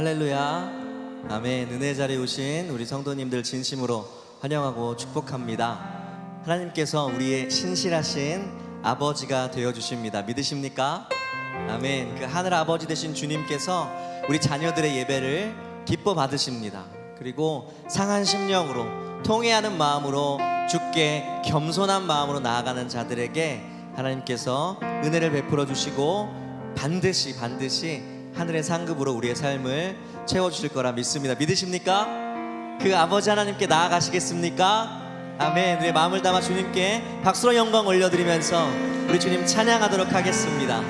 할렐루야. 아멘. 은혜 자리에 오신 우리 성도님들 진심으로 환영하고 축복합니다. 하나님께서 우리의 신실하신 아버지가 되어주십니다. 믿으십니까? 아멘. 그 하늘 아버지 되신 주님께서 우리 자녀들의 예배를 기뻐 받으십니다. 그리고 상한 심령으로 통회하는 마음으로 주께 겸손한 마음으로 나아가는 자들에게 하나님께서 은혜를 베풀어 주시고 반드시 하늘의 상급으로 우리의 삶을 채워주실 거라 믿습니다. 믿으십니까? 그 아버지 하나님께 나아가시겠습니까? 아멘. 우리의 마음을 담아 주님께 박수로 영광 올려드리면서 우리 주님 찬양하도록 하겠습니다.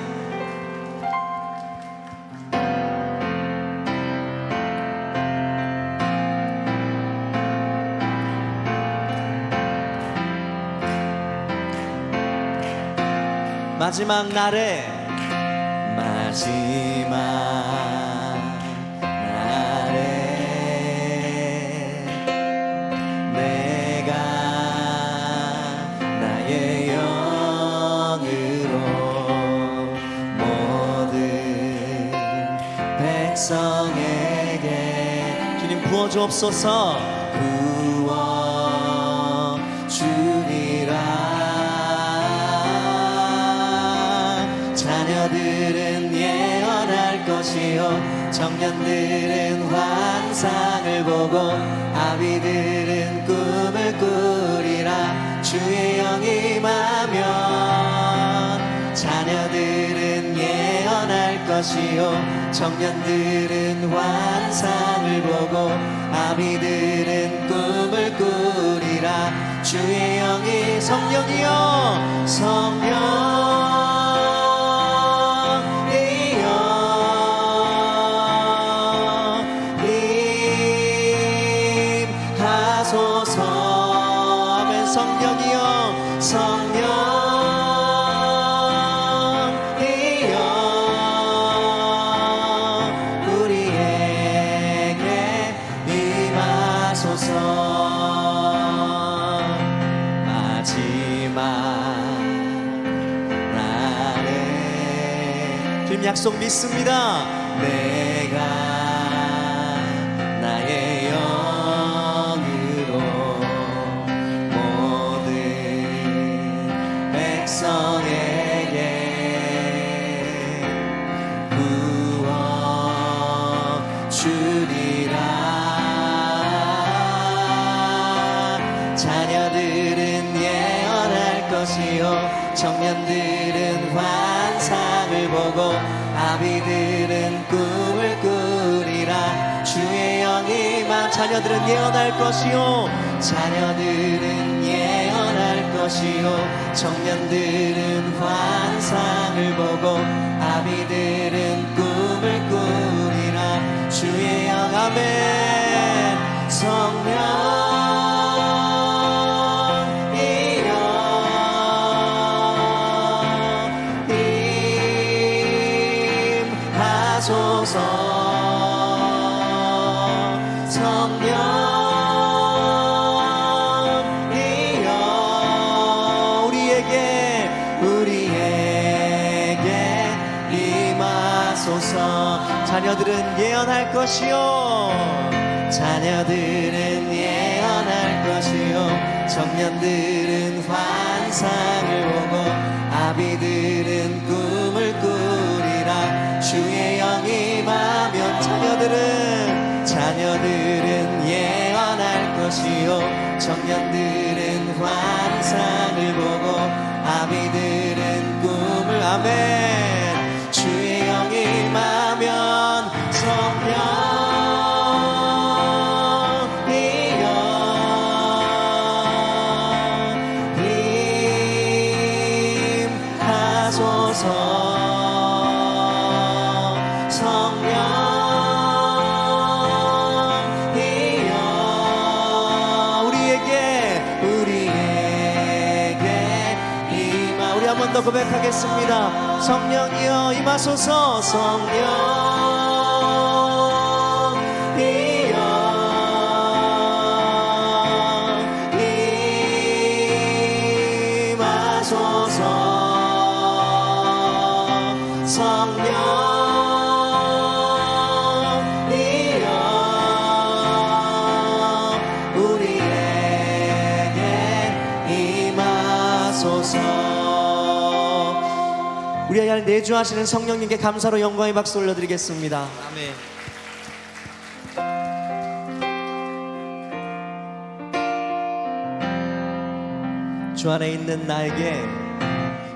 마지막 날에 내가 나의 영으로 모든 백성에게 주님 부어주옵소서. 부어주리라. 자녀들은 예언할 것이요 청년들은 환상을 보고 아비들은 꿈을 꾸리라. 주의 영이 임하면 자녀들은 예언할 것이요 청년들은 환상을 보고 아비들은 꿈을 꾸리라. 주의 영이 성령이여 주님 약속 믿습니다. 내가 나의 영으로 모든 백성에게 부어주리라. 자녀들은 예언할 것이요 청년들은 환상을 보고 아비들은 꿈을 꾸리라. 주의 영이 자녀들은 예언할 것이요 자녀들은 예언할 것이요 청년들은 환상을 보고 아비들은 꿈을 꾸리라. 주의 영 아멘. 성령 성령이여 우리에게 임하소서. 자녀들은 예언할 것이요 자녀들은 예언할 것이요 청년들은 환상을 보고 아비들은 꿈을 꾸리라. 주의 영이 임하면 자녀들은 예언할 것이요 청년들은 환상을 보고 아비들은 꿈을 아멘. 주의 영이 임하면 성령이여 임하소서. 더 고백하겠습니다. 성령이여 임하소서. 성령이여 임하소서. 성령이여 내주하시는 성령님께 감사로 영광의 박수 올려드리겠습니다. 아멘. 주 안에 있는 나에게,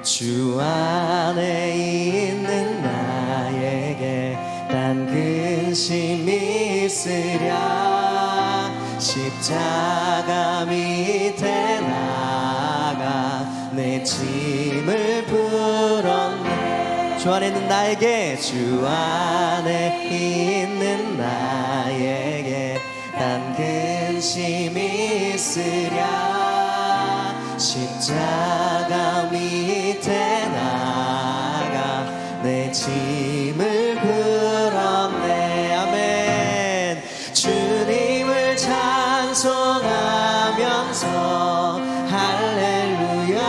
주 안에 있는 나에게 단 근심이 있으랴. 십자가 밑에 나가 내 짐을 풀었네. 주 안에 있는 나에게, 주 안에 있는 나에게 단 근심이 있으랴. 십자가 밑에 나가 내 짐을 풀었네. 아멘. 주님을 찬송하면서 할렐루야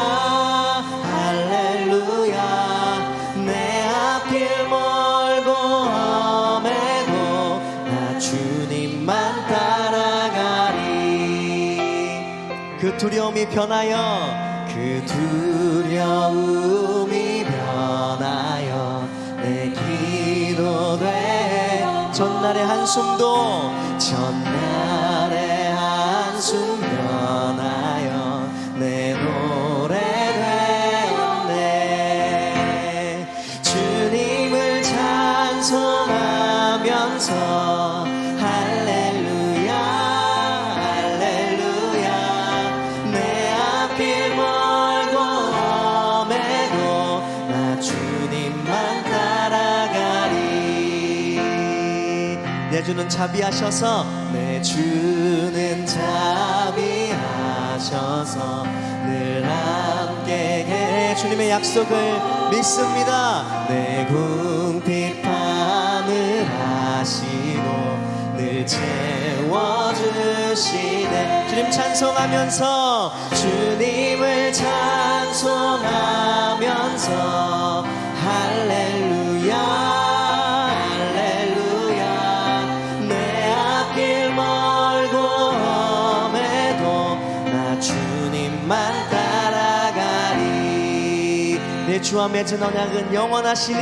할렐루야. 내 앞길 멀고 험해도 나 주님만 따라가리. 그 두려움이 변하여, 그 두려움이 변하여 내 기도 돼. 전날의 한숨도, 전날의 한숨 변하여 내 노래 되었네. 주님을 찬송하면서 할렐루야 할렐루야. 내 앞길 멀고 험해도 나 주님만 따라가리. 내 주는 자비하셔서, 내 주는 자비하셔서 늘 함께 해. 주님의 약속을 믿습니다. 내 궁핍함을 아시고 늘 채워주시네. 주님 찬송하면서, 주님을 찬송하면서 할렐루야 할렐루야. 내 앞길 멀고 험해도 나 주님만 따라가리. 내 주와 맺은 언약은 영원하시니,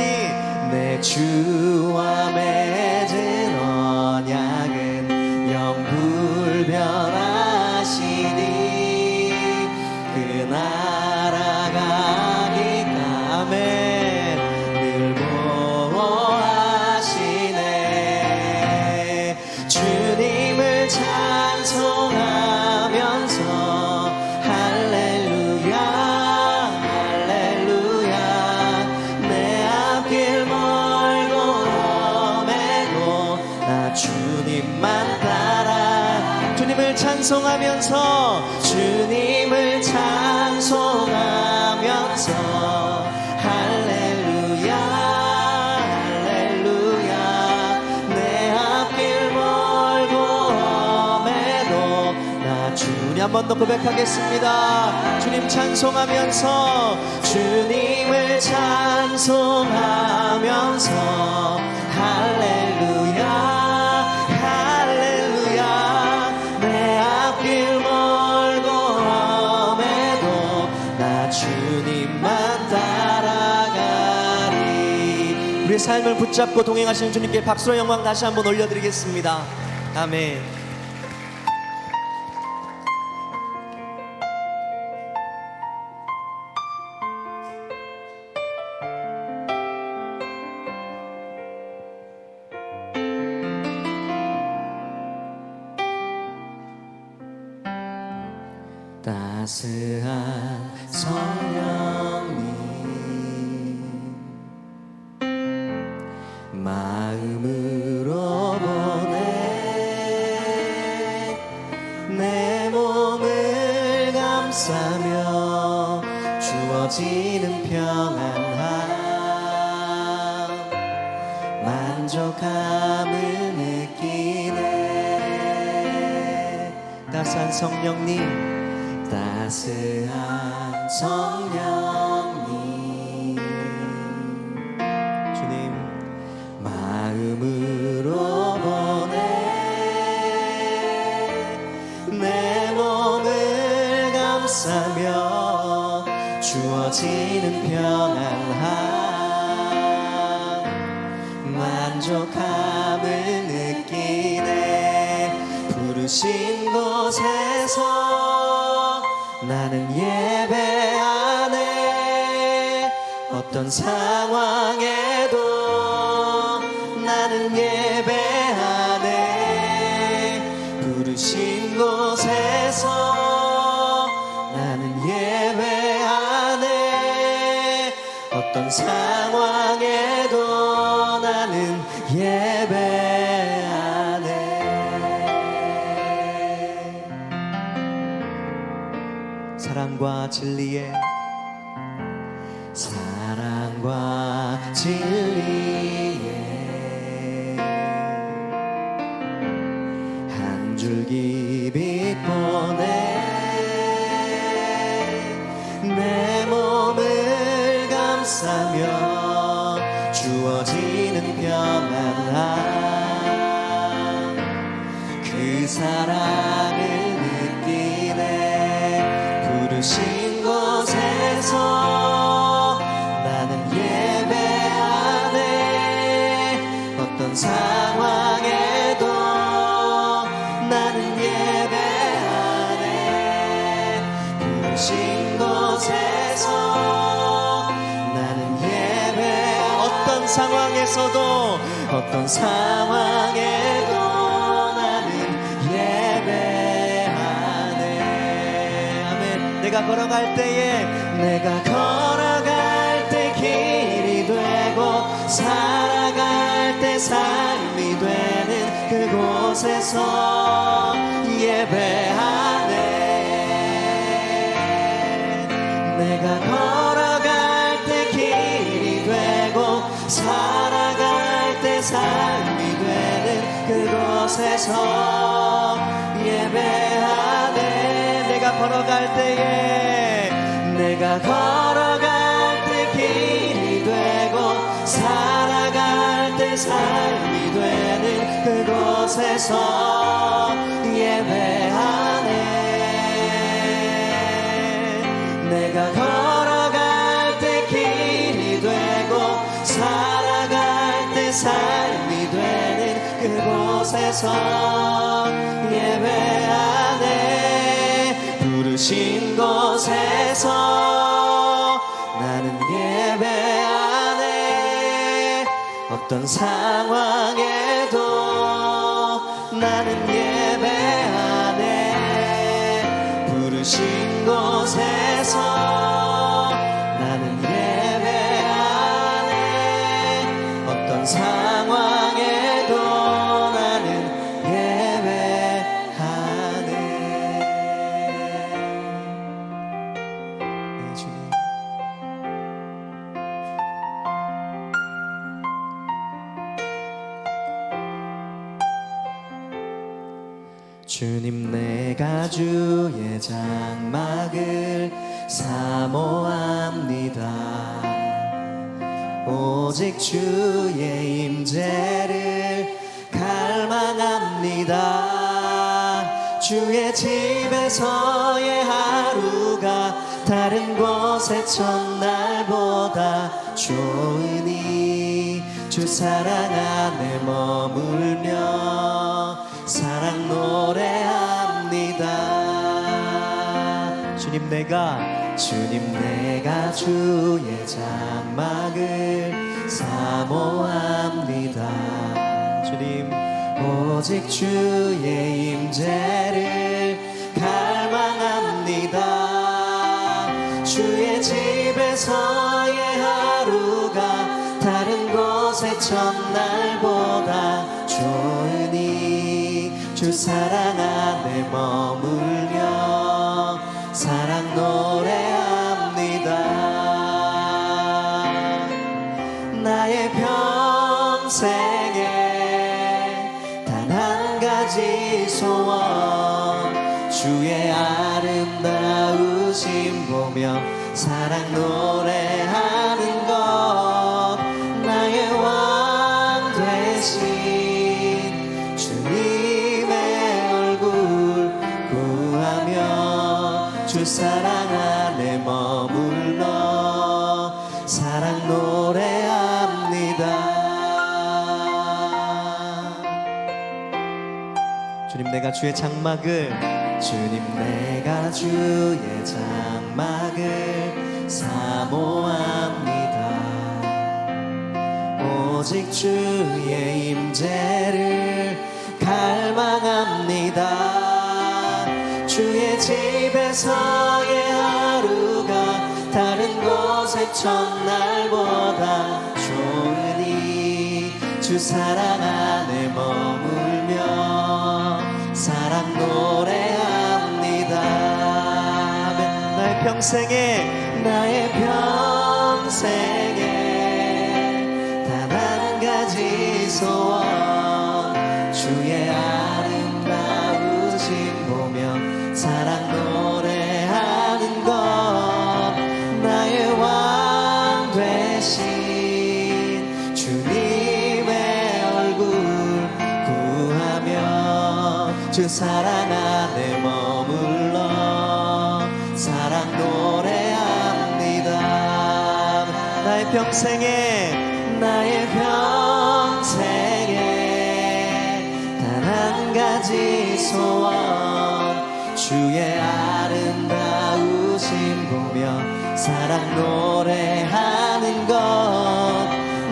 내 주와 맺은 언약은 영불변하시니. 그 나라가기가 아멘 늘 보호하시네. 주님을 찬송하면서 할렐루야 할렐루야. 내 앞길 멀고 험해도 나 주님만 따라. 주님을 찬송하면서, 주님을 찬송하면서 할렐루야 할렐루야. 내 앞길 멀고 험해도 나 주님. 한 번 더 고백하겠습니다. 주님 찬송하면서, 주님을 찬송하면서 할렐루야 할렐루야. 내 앞길 멀고 험해도 나 주님만 따라가리. 우리의 삶을 붙잡고 동행하시는 주님께 박수와 영광 다시 한번 올려드리겠습니다. 아멘. 따스한 성령님 마음으로 보내. 내 몸을 감싸며 주어지는 평안함, 만족함을 느끼네. 따스한 성령님, 따스한 성령님, 주님 마음으로 보내. 내 몸을 감싸며 주어지는 평안함, 만족함을 느끼네. 부르신 곳에서 나는 예배하네. 어떤 상황에도 나는 예배하네. 부르신 곳에서 나는 예배하네. 어떤 상황에도 나는 예배하네. 사랑과 진리에 사랑과 진리에 한 줄기 빛 보내 내 몸을 감싸며 주어지는 평안함 그 사랑을 느끼네. 부르신 곳에서 나는 예배하네. 어떤 상황에도 나는 예배하네. 부르신 곳에서 나는 예배. 어떤 상황에서도 어떤 상황에도 나는 예배하네. 아멘. 내가 걸어갈 때에 내가 걸어갈 때 길이 되고 살아갈 때 삶이 되는 그곳에서 예배하네. 내가 걸어갈 때 길이 되고 살아갈 때 삶이 되는 그곳에서 예배하네. 내가 걸어갈 때에 내가 걸어갈 때 길이 되고 살아갈 때 삶이 되는 그곳에서 예배하네. 내가 걸어갈 때 길이 되고 살아갈 때 삶이 되는 그곳에서 예배하네. 부르신 곳에서 나는 예배하네. 어떤 상황에도 나는 예배하네. 부르신 곳에서 나는 예배하네. 어떤 상황에도 나는 예배하네. 네, 주님. 주님 내가 주의 장막을 사모합니다. 오직 주의 임재를 갈망합니다. 주의 집에서의 하루가 다른 곳의 첫날보다 좋으니 주 사랑 안에 머물며 사랑 노래합니다. 주님 내가 주의 장막을 사모합니다. 주님 오직 주의 임재를 갈망합니다. 주의 집에서의 하루가 다른 곳의 첫날보다 좋으니 주 사랑 안에 머물며 사랑 노래합니다. 나의 평생에 단 한 가지 소원 주의 아름다우심 보며 사랑 노래하는 것. 나의 왕 되신 주님의 얼굴 구하며 주 사랑 안에 머물러 사랑 노래합니다. 주님 내가 주의 장막을 사모합니다. 오직 주의 임재를 갈망합니다. 주의 집에서의 하루가 다른 곳의 첫날보다 좋으니 주 사랑 안에 머물며 사랑 노래합니다. 나의 평생에 단 한 가지 소원 주의 아름다우신 보며 사랑 노래하는 것 나의 왕 되신 주님의 얼굴 구하며 주 사랑 안에 머물러 사랑 노래합니다. 나의 평생에 단 한 가지 소원 주의 아름다우신 보며 사랑 노래하는 것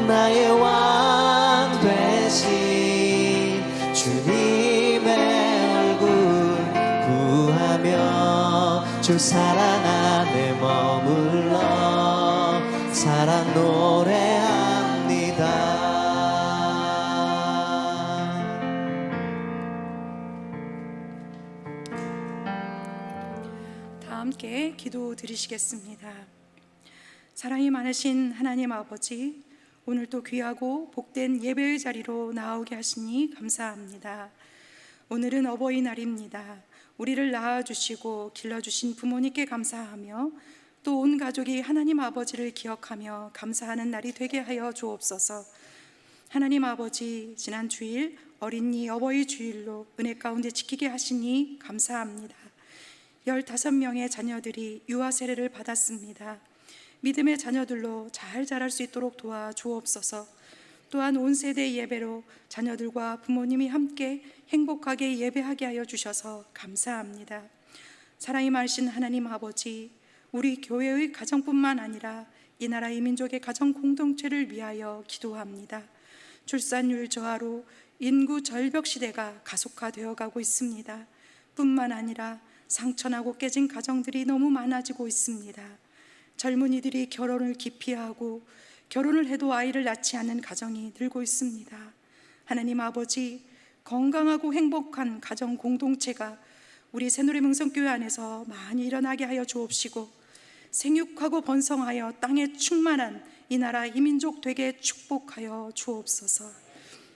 나의 왕 되신 주님의 얼굴 구하며 주 사랑 안에 머물러 사랑 노래합니다. 다 함께 기도 드리시겠습니다. 사랑이 많으신 하나님 아버지, 오늘도 귀하고 복된 예배의 자리로 나오게 하시니 감사합니다. 오늘은 어버이날입니다. 우리를 낳아주시고 길러주신 부모님께 감사하며 또 온 가족이 하나님 아버지를 기억하며 감사하는 날이 되게 하여 주옵소서. 하나님 아버지, 지난 주일 어린이 어버이 주일로 은혜 가운데 지키게 하시니 감사합니다. 15명의 자녀들이 유아 세례를 받았습니다. 믿음의 자녀들로 잘 자랄 수 있도록 도와주옵소서. 또한 온 세대 예배로 자녀들과 부모님이 함께 행복하게 예배하게 하여 주셔서 감사합니다. 사랑이 많으신 하나님 아버지, 우리 교회의 가정뿐만 아니라 이 나라 이 민족의 가정 공동체를 위하여 기도합니다. 출산율 저하로 인구 절벽 시대가 가속화되어 가고 있습니다. 뿐만 아니라 상처나고 깨진 가정들이 너무 많아지고 있습니다. 젊은이들이 결혼을 기피하고 결혼을 해도 아이를 낳지 않는 가정이 늘고 있습니다. 하나님 아버지, 건강하고 행복한 가정 공동체가 우리 새누리명성교회 안에서 많이 일어나게 하여 주옵시고, 생육하고 번성하여 땅에 충만한 이 나라 이 민족 되게 축복하여 주옵소서.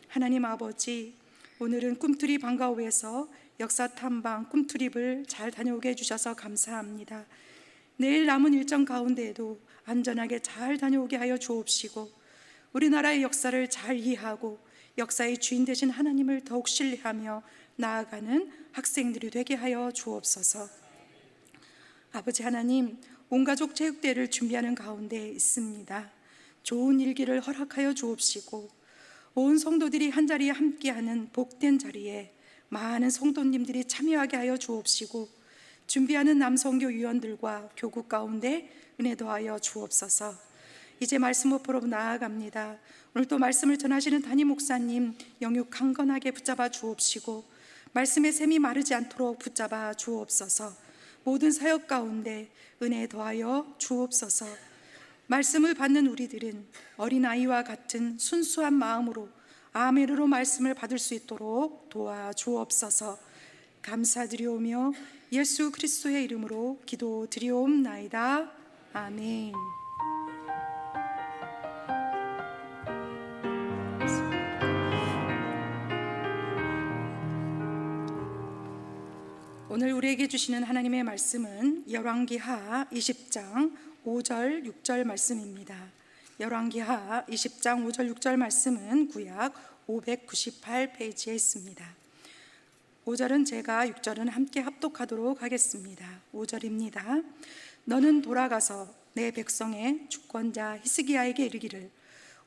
하나님 아버지, 오늘은 꿈틀이 방과후에서 역사 탐방 꿈트립을 잘 다녀오게 해주셔서 감사합니다. 내일 남은 일정 가운데에도 안전하게 잘 다녀오게 하여 주옵시고, 우리나라의 역사를 잘 이해하고 역사의 주인 되신 하나님을 더욱 신뢰하며 나아가는 학생들이 되게 하여 주옵소서. 아버지 하나님, 온가족 체육대회를 준비하는 가운데 있습니다. 좋은 일기를 허락하여 주옵시고, 온 성도들이 한자리에 함께하는 복된 자리에 많은 성도님들이 참여하게 하여 주옵시고, 준비하는 남성교 위원들과 교구 가운데 은혜 더하여 주옵소서. 이제 말씀 오프로 나아갑니다. 오늘 또 말씀을 전하시는 담임 목사님 영육 강건하게 붙잡아 주옵시고, 말씀의 샘이 마르지 않도록 붙잡아 주옵소서. 모든 사역 가운데 은혜 더하여 주옵소서. 말씀을 받는 우리들은 어린아이와 같은 순수한 마음으로 아멘으로 말씀을 받을 수 있도록 도와주옵소서. 감사드리오며 예수 그리스도의 이름으로 기도드리옵나이다. 아멘. 오늘 우리에게 주시는 하나님의 말씀은 열왕기하 20장 5절 6절 말씀입니다. 열왕기하 20장 5절 6절 말씀은 구약 598페이지에 있습니다. 5절은 제가 6절은 함께 합독하도록 하겠습니다. 5절입니다. 너는 돌아가서 내 백성의 주권자 히스기야에게 이르기를,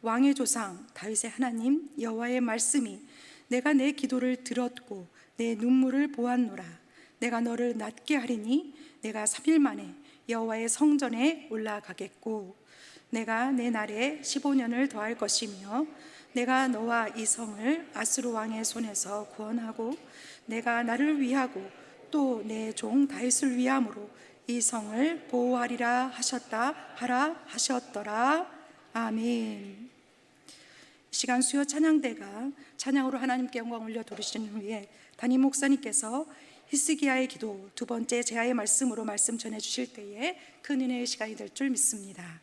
왕의 조상 다윗의 하나님 여호와의 말씀이 내가 내 기도를 들었고 내 눈물을 보았노라. 내가 너를 낫게 하리니 내가 3일 만에 여호와의 성전에 올라가겠고 내가 내 날에 15년을 더할 것이며 내가 너와 이 성을 아수르 왕의 손에서 구원하고 내가 나를 위하고 또 내 종 다윗을 위함으로 이 성을 보호하리라 하셨더라. 아멘. 이 시간 수요 찬양대가 찬양으로 하나님께 영광 올려 드리시는 후에 담임 목사님께서 히스기야의 기도 두 번째 제아의 말씀으로 말씀 전해 주실 때에 큰 은혜의 시간이 될 줄 믿습니다.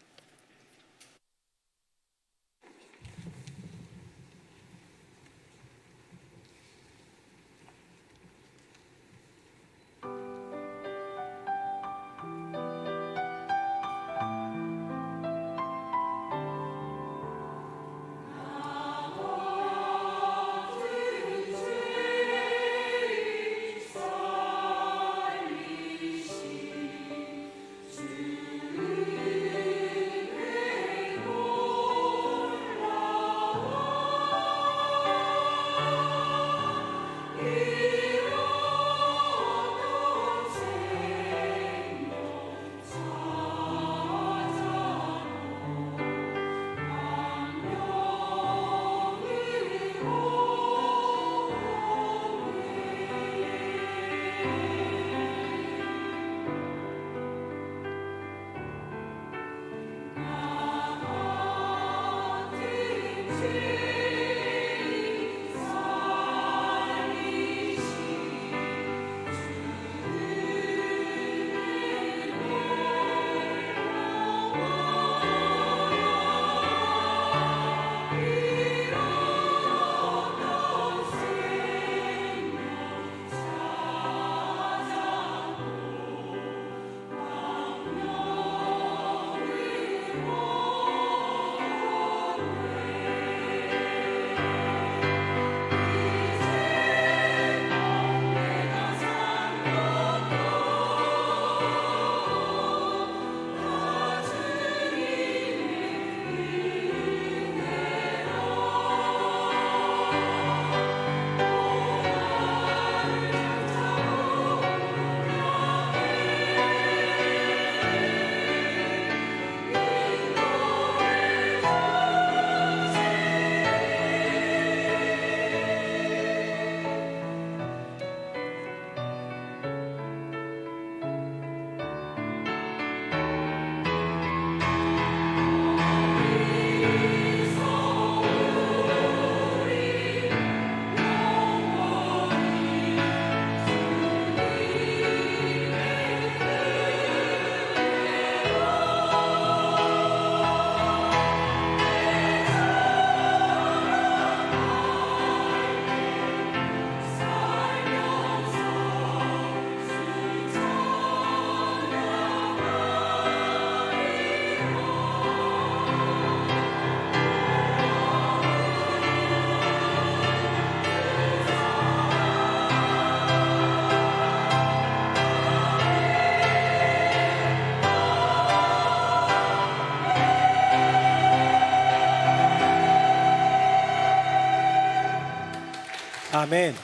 아멘.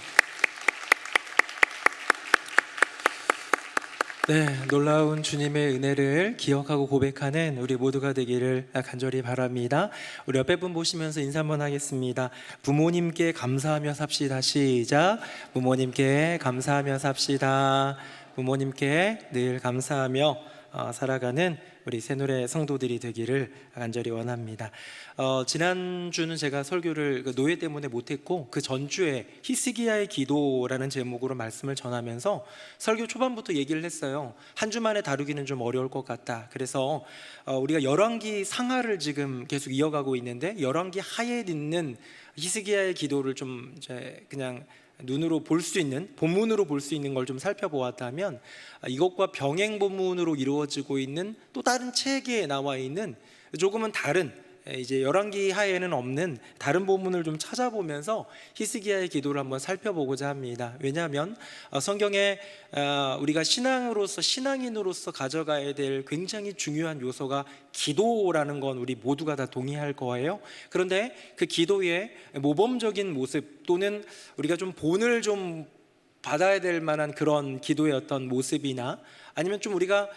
네, 놀라운 주님의 은혜를 기억하고 고백하는 우리 모두가 되기를 간절히 바랍니다. 우리 옆에 분 보시면서 인사 한번 하겠습니다. 부모님께 감사하며 삽시다. 시작. 부모님께 감사하며 삽시다. 부모님께 늘 감사하며 살아가는 우리 새노래 성도들이 되기를 간절히 원합니다. 지난주는 제가 설교를 노예 때문에 못했고 그 전주에 히스기야의 기도라는 제목으로 말씀을 전하면서 설교 초반부터 얘기를 했어요. 한 주 만에 다루기는 좀 어려울 것 같다. 그래서 우리가 열왕기 상하를 지금 계속 이어가고 있는데 열왕기 하에 있는 히스기야의 기도를 좀 이제 그냥 눈으로 볼 수 있는, 본문으로 볼 수 있는 걸 좀 살펴보았다면 이것과 병행 본문으로 이루어지고 있는 또 다른 책에 나와 있는 조금은 다른, 이제 열왕기 하에는 없는 다른 본문을 좀 찾아보면서 히스기야의 기도를 한번 살펴보고자 합니다. 왜냐하면 성경에 우리가 신앙인으로서 가져가야 될 굉장히 중요한 요소가 기도라는 건 우리 모두가 다 동의할 거예요. 그런데 그 기도의 모범적인 모습 또는 우리가 좀 본을 좀 받아야 될 만한 그런 기도의 어떤 모습이나 아니면 좀 우리가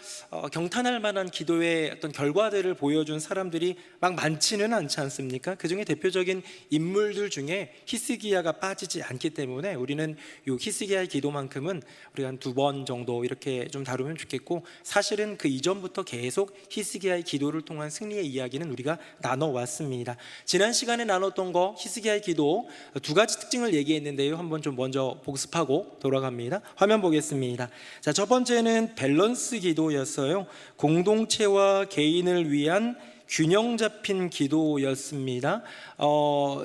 경탄할 만한 기도의 어떤 결과들을 보여준 사람들이 막 많지는 않지 않습니까? 그 중에 대표적인 인물들 중에 히스기야가 빠지지 않기 때문에 우리는 이 히스기야의 기도만큼은 우리가 한 2번 정도 이렇게 좀 다루면 좋겠고, 사실은 그 이전부터 계속 히스기야의 기도를 통한 승리의 이야기는 우리가 나눠왔습니다. 지난 시간에 나눴던 거 히스기야의 기도 2가지 특징을 얘기했는데요, 한번 좀 먼저 복습하고 돌아갑니다. 화면 보겠습니다. 자, 첫 번째는 밸런스 기도였어요. 공동체와 개인을 위한 균형 잡힌 기도였습니다.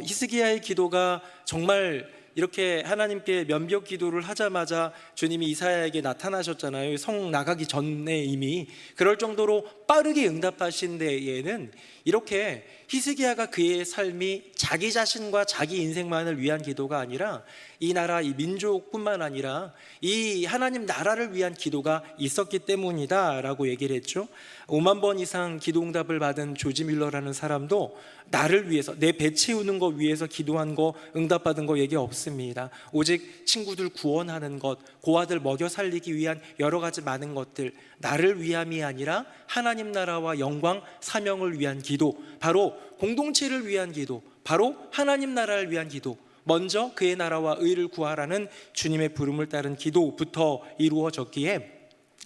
히스기야의 기도가 정말 이렇게 하나님께 면벽 기도를 하자마자 주님이 이사야에게 나타나셨잖아요. 성 나가기 전에 이미. 그럴 정도로 빠르게 응답하신 데에는 이렇게 히스기야가 그의 삶이 자기 자신과 자기 인생만을 위한 기도가 아니라 이 나라, 이 민족뿐만 아니라 이 하나님 나라를 위한 기도가 있었기 때문이다 라고 얘기를 했죠. 5만 번 이상 기도 응답을 받은 조지 밀러라는 사람도 나를 위해서, 내 배 채우는 거 위해서 기도한 거, 응답받은 거 얘기 없습니다. 오직 친구들 구원하는 것, 고아들 먹여 살리기 위한 여러 가지 많은 것들, 나를 위함이 아니라 하나님 나라와 영광, 사명을 위한 기도, 바로 공동체를 위한 기도, 바로 하나님 나라를 위한 기도, 먼저 그의 나라와 의를 구하라는 주님의 부름을 따른 기도부터 이루어졌기에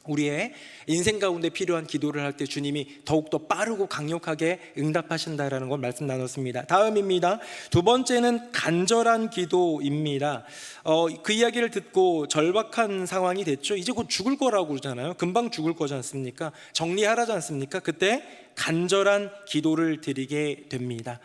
우리의 인생 가운데 필요한 기도를 할 때 주님이 더욱더 빠르고 강력하게 응답하신다라는 걸 말씀 나눴습니다. 다음입니다. 2번째는 간절한 기도입니다. 그 이야기를 듣고 절박한 상황이 됐죠. 이제 곧 죽을 거라고 그러잖아요. 금방 죽을 거지 않습니까? 정리하라지 않습니까? 그때 간절한 기도를 드리게 됩니다.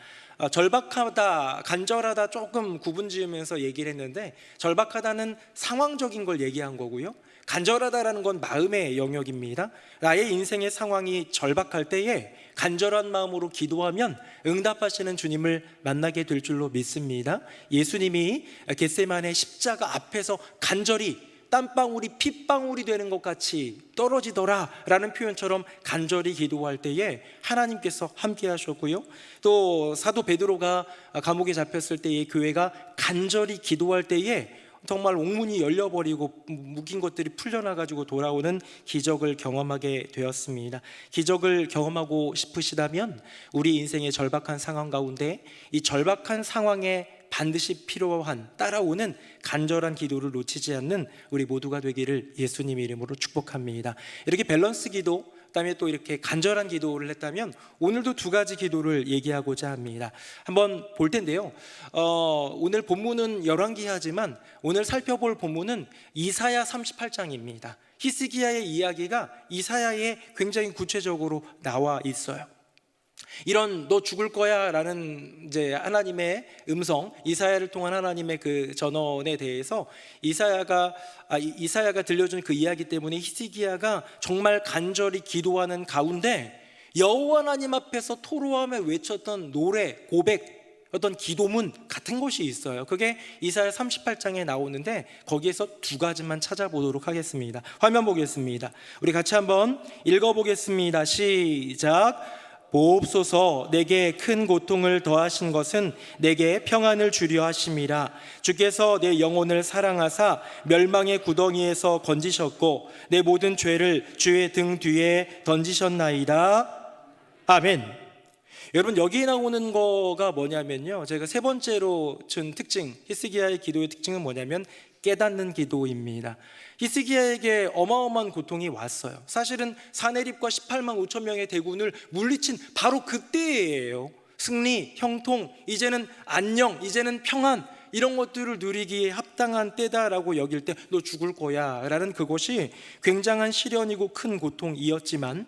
절박하다, 간절하다 조금 구분 지으면서 얘기를 했는데, 절박하다는 상황적인 걸 얘기한 거고요, 간절하다라는 건 마음의 영역입니다. 나의 인생의 상황이 절박할 때에 간절한 마음으로 기도하면 응답하시는 주님을 만나게 될 줄로 믿습니다. 예수님이 겟세마네 십자가 앞에서 간절히 땀방울이 핏방울이 되는 것 같이 떨어지더라 라는 표현처럼 간절히 기도할 때에 하나님께서 함께 하셨고요, 또 사도 베드로가 감옥에 잡혔을 때에 교회가 간절히 기도할 때에 정말 옥문이 열려버리고 묶인 것들이 풀려나가지고 돌아오는 기적을 경험하게 되었습니다. 기적을 경험하고 싶으시다면 우리 인생의 절박한 상황 가운데 이 절박한 상황에 반드시 필요한 따라오는 간절한 기도를 놓치지 않는 우리 모두가 되기를 예수님 이름으로 축복합니다. 이렇게 밸런스 기도, 그다음에 또 이렇게 간절한 기도를 했다면 오늘도 2가지 기도를 얘기하고자 합니다. 한번 볼 텐데요, 오늘 본문은 열왕기하지만 오늘 살펴볼 본문은 이사야 38장입니다. 히스기야의 이야기가 이사야에 굉장히 구체적으로 나와 있어요. 이런 너 죽을 거야 라는 이제 하나님의 음성, 이사야를 통한 하나님의 그 전언에 대해서 이사야가 들려준 그 이야기 때문에 히스기야가 정말 간절히 기도하는 가운데 여호와 하나님 앞에서 토로하며 외쳤던 노래, 고백, 어떤 기도문 같은 것이 있어요. 그게 이사야 38장에 나오는데 거기에서 2가지만 찾아보도록 하겠습니다. 화면 보겠습니다. 우리 같이 한번 읽어보겠습니다. 시작. 보옵소서. 내게 큰 고통을 더하신 것은 내게 평안을 주려 하심이라. 주께서 내 영혼을 사랑하사 멸망의 구덩이에서 건지셨고 내 모든 죄를 주의 등 뒤에 던지셨나이다. 아멘. 여러분, 여기에 나오는 거가 뭐냐면요, 제가 3번째로 준 특징, 히스기야의 기도의 특징은 뭐냐면 깨닫는 기도입니다. 히스기야에게 어마어마한 고통이 왔어요. 사실은 사내립과 18만 5천 명의 대군을 물리친 바로 그때예요. 승리, 형통, 이제는 안녕, 이제는 평안, 이런 것들을 누리기에 합당한 때다라고 여길 때 너 죽을 거야 라는 그것이 굉장한 시련이고 큰 고통이었지만,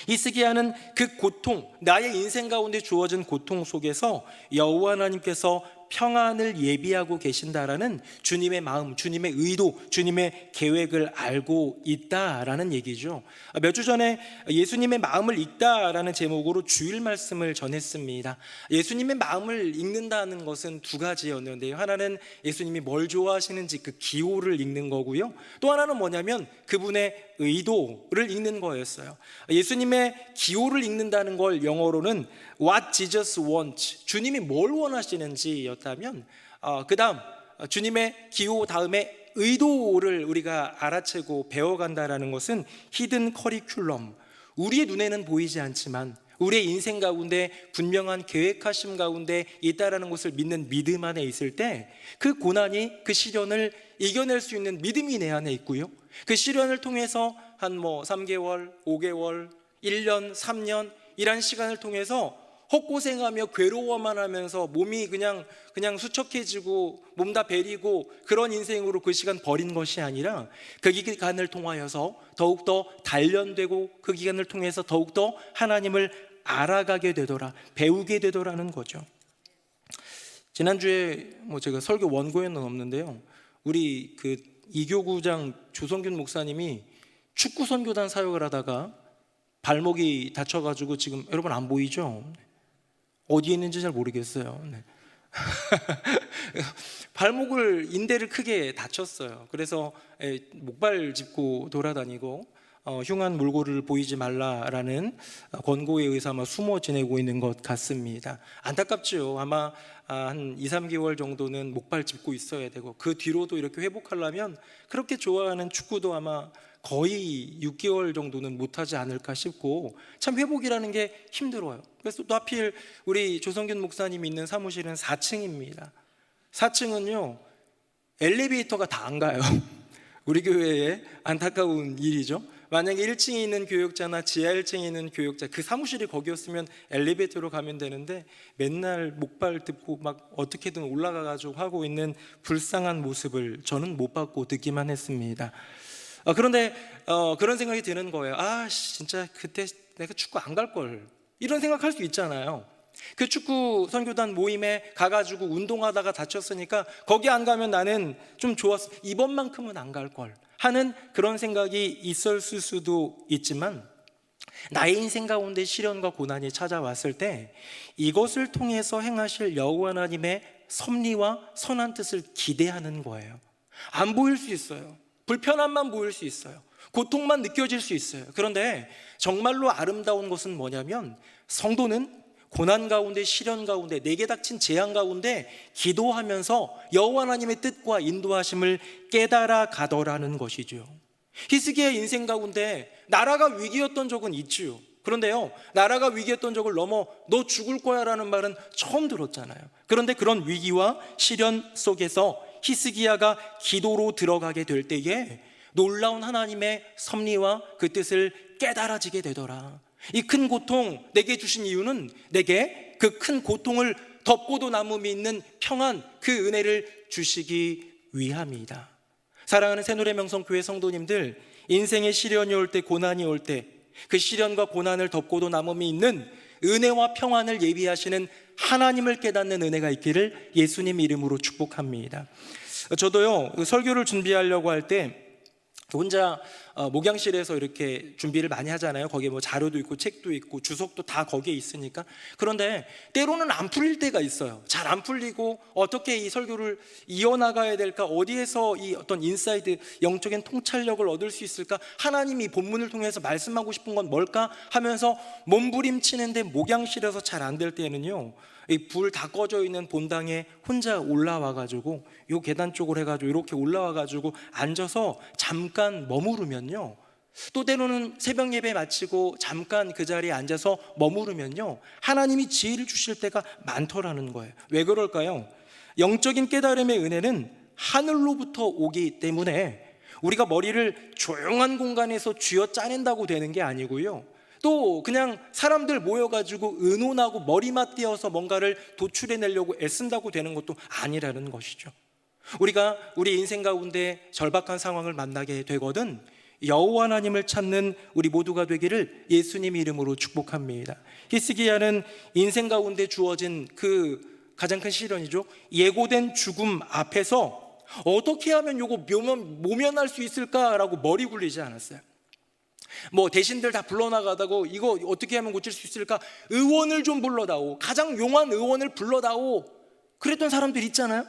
히스기야는 그 고통, 나의 인생 가운데 주어진 고통 속에서 여호와 하나님께서 평안을 예비하고 계신다라는 주님의 마음, 주님의 의도, 주님의 계획을 알고 있다라는 얘기죠. 몇 주 전에 예수님의 마음을 읽다라는 제목으로 주일 말씀을 전했습니다. 예수님의 마음을 읽는다는 것은 2가지였는데요, 하나는 예수님이 뭘 좋아하시는지 그 기호를 읽는 거고요, 또 하나는 뭐냐면 그분의 의도를 읽는 거였어요. 예수님의 기호를 읽는다는 걸 영어로는 What Jesus wants, 주님이 뭘 원하시는지 였다면, 그 다음 주님의 기호 다음에 의도를 우리가 알아채고 배워간다라는 것은 히든 커리큘럼, 우리의 눈에는 보이지 않지만 우리의 인생 가운데 분명한 계획하심 가운데 있다라는 것을 믿는 믿음 안에 있을 때 그 고난이, 그 시련을 이겨낼 수 있는 믿음이 내 안에 있고요, 그 시련을 통해서 한 3개월, 5개월, 1년, 3년 이란 시간을 통해서 헛고생하며 괴로워만 하면서 몸이 그냥 수척해지고 몸 다 베리고 그런 인생으로 그 시간 버린 것이 아니라 그 기간을 통하여서 더욱더 단련되고 그 기간을 통해서 더욱더 하나님을 알아가게 되더라, 배우게 되더라는 거죠. 지난주에 제가 설교 원고에는 없는데요, 우리 그 이교구장 조성균 목사님이 축구 선교단 사역을 하다가 발목이 다쳐가지고 지금 여러분 안 보이죠? 어디에 있는지 잘 모르겠어요. 네. 발목을, 인대를 크게 다쳤어요. 그래서 목발 짚고 돌아다니고 흉한 몰골을 보이지 말라라는 권고에 의해서 아마 숨어 지내고 있는 것 같습니다. 안타깝죠. 아마 한 2, 3개월 정도는 목발 짚고 있어야 되고 그 뒤로도 이렇게 회복하려면 그렇게 좋아하는 축구도 아마 거의 6개월 정도는 못하지 않을까 싶고, 참 회복이라는 게 힘들어요. 그래서 또 하필 우리 조성균 목사님이 있는 사무실은 4층입니다. 4층은요 엘리베이터가 다 안 가요. 우리 교회에 안타까운 일이죠. 만약에 1층에 있는 교역자나 지하 1층에 있는 교역자, 그 사무실이 거기였으면 엘리베이터로 가면 되는데 맨날 목발 짚고 막 어떻게든 올라가가지고 하고 있는 불쌍한 모습을 저는 못 봤고 듣기만 했습니다. 그런데 그런 생각이 드는 거예요. 진짜 그때 내가 축구 안 갈 걸, 이런 생각할 수 있잖아요. 그 축구 선교단 모임에 가가지고 운동하다가 다쳤으니까 거기 안 가면 나는 좀 좋았어, 이번만큼은 안 갈 걸 하는 그런 생각이 있었을 수도 있지만, 나의 인생 가운데 시련과 고난이 찾아왔을 때 이것을 통해서 행하실 여호와 하나님의 섭리와 선한 뜻을 기대하는 거예요. 안 보일 수 있어요. 불편함만 보일 수 있어요. 고통만 느껴질 수 있어요. 그런데 정말로 아름다운 것은 뭐냐면, 성도는 고난 가운데, 시련 가운데, 내게 닥친 재앙 가운데 기도하면서 여호와 하나님의 뜻과 인도하심을 깨달아 가더라는 것이죠. 히스기야의 인생 가운데 나라가 위기였던 적은 있지요. 그런데요, 나라가 위기였던 적을 넘어 너 죽을 거야 라는 말은 처음 들었잖아요. 그런데 그런 위기와 시련 속에서 히스기야가 기도로 들어가게 될 때에 놀라운 하나님의 섭리와 그 뜻을 깨달아지게 되더라. 이 큰 고통 내게 주신 이유는 내게 그 큰 고통을 덮고도 남음이 있는 평안, 그 은혜를 주시기 위함이다. 사랑하는 새노래명성교회 성도님들, 인생의 시련이 올 때, 고난이 올 때 그 시련과 고난을 덮고도 남음이 있는 은혜와 평안을 예비하시는 하나님을 깨닫는 은혜가 있기를 예수님 이름으로 축복합니다. 저도요, 설교를 준비하려고 할 때 혼자 목양실에서 이렇게 준비를 많이 하잖아요. 거기에 자료도 있고 책도 있고 주석도 다 거기에 있으니까. 그런데 때로는 안 풀릴 때가 있어요. 잘 안 풀리고 어떻게 이 설교를 이어나가야 될까, 어디에서 이 어떤 인사이트, 영적인 통찰력을 얻을 수 있을까, 하나님이 본문을 통해서 말씀하고 싶은 건 뭘까 하면서 몸부림치는데 목양실에서 잘 안 될 때는요, 이 불 다 꺼져 있는 본당에 혼자 올라와가지고 요 계단 쪽으로 해가지고 이렇게 올라와가지고 앉아서 잠깐 머무르면요, 또 때로는 새벽 예배 마치고 잠깐 그 자리에 앉아서 머무르면요, 하나님이 지혜를 주실 때가 많더라는 거예요. 왜 그럴까요? 영적인 깨달음의 은혜는 하늘로부터 오기 때문에 우리가 머리를 조용한 공간에서 쥐어 짜낸다고 되는 게 아니고요, 또 그냥 사람들 모여가지고 의논하고 머리맡 띄어서 뭔가를 도출해내려고 애쓴다고 되는 것도 아니라는 것이죠. 우리가 우리 인생 가운데 절박한 상황을 만나게 되거든 여호와 하나님을 찾는 우리 모두가 되기를 예수님 이름으로 축복합니다. 히스기야는 인생 가운데 주어진 그 가장 큰 시련이죠. 예고된 죽음 앞에서 어떻게 하면 요거 모면할 수 있을까라고 머리 굴리지 않았어요. 대신들 다 불러나가다고 이거 어떻게 하면 고칠 수 있을까, 의원을 좀 불러다오, 가장 용한 의원을 불러다오, 그랬던 사람들 있잖아요.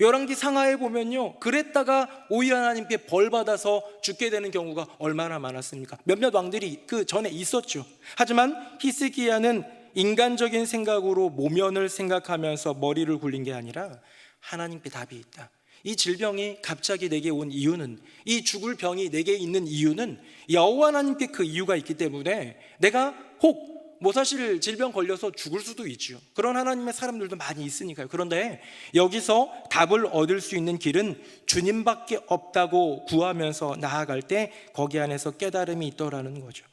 열왕기 상하에 보면요, 그랬다가 오히려 하나님께 벌 받아서 죽게 되는 경우가 얼마나 많았습니까? 몇몇 왕들이 그 전에 있었죠. 하지만 히스기야는 인간적인 생각으로 모면을 생각하면서 머리를 굴린 게 아니라 하나님께 답이 있다. 이 질병이 갑자기 내게 온 이유는, 이 죽을 병이 내게 있는 이유는 여호와 하나님께 그 이유가 있기 때문에 내가 혹 사실 질병 걸려서 죽을 수도 있죠. 그런 하나님의 사람들도 많이 있으니까요. 그런데 여기서 답을 얻을 수 있는 길은 주님밖에 없다고 구하면서 나아갈 때 거기 안에서 깨달음이 있더라는 거죠.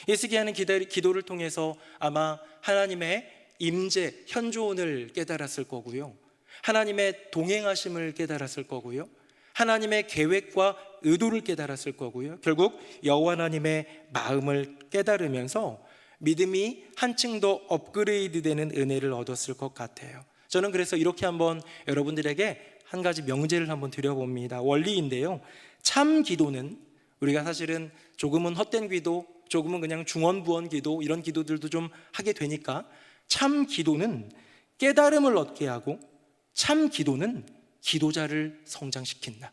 히스기야는 기도를 통해서 아마 하나님의 임재, 현존을 깨달았을 거고요, 하나님의 동행하심을 깨달았을 거고요, 하나님의 계획과 의도를 깨달았을 거고요, 결국 여호와 하나님의 마음을 깨달으면서 믿음이 한층 더 업그레이드되는 은혜를 얻었을 것 같아요. 저는 그래서 이렇게 한번 여러분들에게 한 가지 명제를 한번 드려봅니다. 원리인데요, 참 기도는 우리가 사실은 조금은 헛된 기도, 조금은 그냥 중언부언 기도, 이런 기도들도 좀 하게 되니까, 참 기도는 깨달음을 얻게 하고 참 기도는 기도자를 성장시킨다.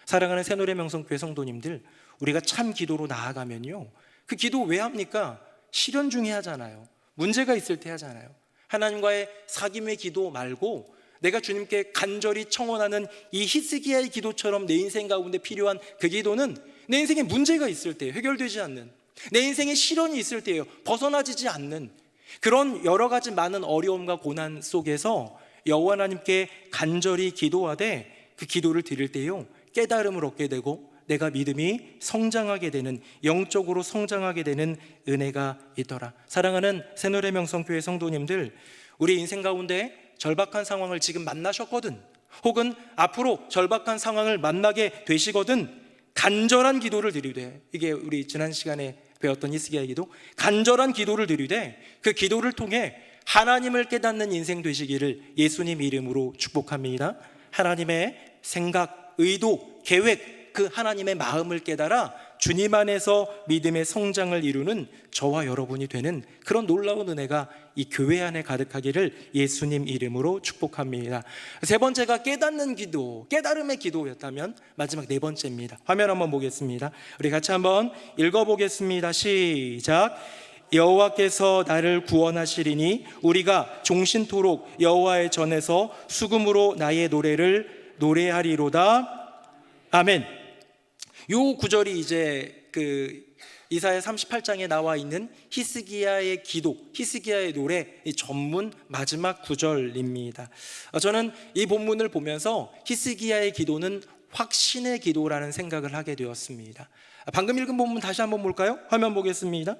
사랑하는 새노래명성교회 성도님들, 우리가 참 기도로 나아가면요, 그 기도 왜 합니까? 실현 중에 하잖아요. 문제가 있을 때 하잖아요. 하나님과의 사귐의 기도 말고 내가 주님께 간절히 청원하는 이 히스기야의 기도처럼 내 인생 가운데 필요한 그 기도는 내 인생에 문제가 있을 때 해결되지 않는, 내 인생에 시련이 있을 때예요, 벗어나지지 않는 그런 여러 가지 많은 어려움과 고난 속에서 여호와 하나님께 간절히 기도하되 그 기도를 드릴 때요, 깨달음을 얻게 되고 내가 믿음이 성장하게 되는, 영적으로 성장하게 되는 은혜가 있더라. 사랑하는 새노래명성교회 성도님들, 우리 인생 가운데 절박한 상황을 지금 만나셨거든, 혹은 앞으로 절박한 상황을 만나게 되시거든, 간절한 기도를 드리되, 이게 우리 지난 시간에 배웠던 히스기야의 기도, 간절한 기도를 드리되 그 기도를 통해 하나님을 깨닫는 인생 되시기를 예수님 이름으로 축복합니다. 하나님의 생각, 의도, 계획, 그 하나님의 마음을 깨달아 주님 안에서 믿음의 성장을 이루는 저와 여러분이 되는 그런 놀라운 은혜가 이 교회 안에 가득하기를 예수님 이름으로 축복합니다. 세 번째가 깨닫는 기도, 깨달음의 기도였다면 마지막 네 번째입니다. 화면 한번 보겠습니다. 우리 같이 한번 읽어보겠습니다. 시작. 여호와께서 나를 구원하시리니 우리가 종신토록 여호와의 전에서 수금으로 나의 노래를 노래하리로다. 아멘. 요 구절이 이제 그 이사야 38장에 나와 있는 히스기야의 기도, 히스기야의 노래 이 전문 마지막 구절입니다. 저는 이 본문을 보면서 히스기야의 기도는 확신의 기도라는 생각을 하게 되었습니다. 방금 읽은 본문 다시 한번 볼까요? 화면 보겠습니다.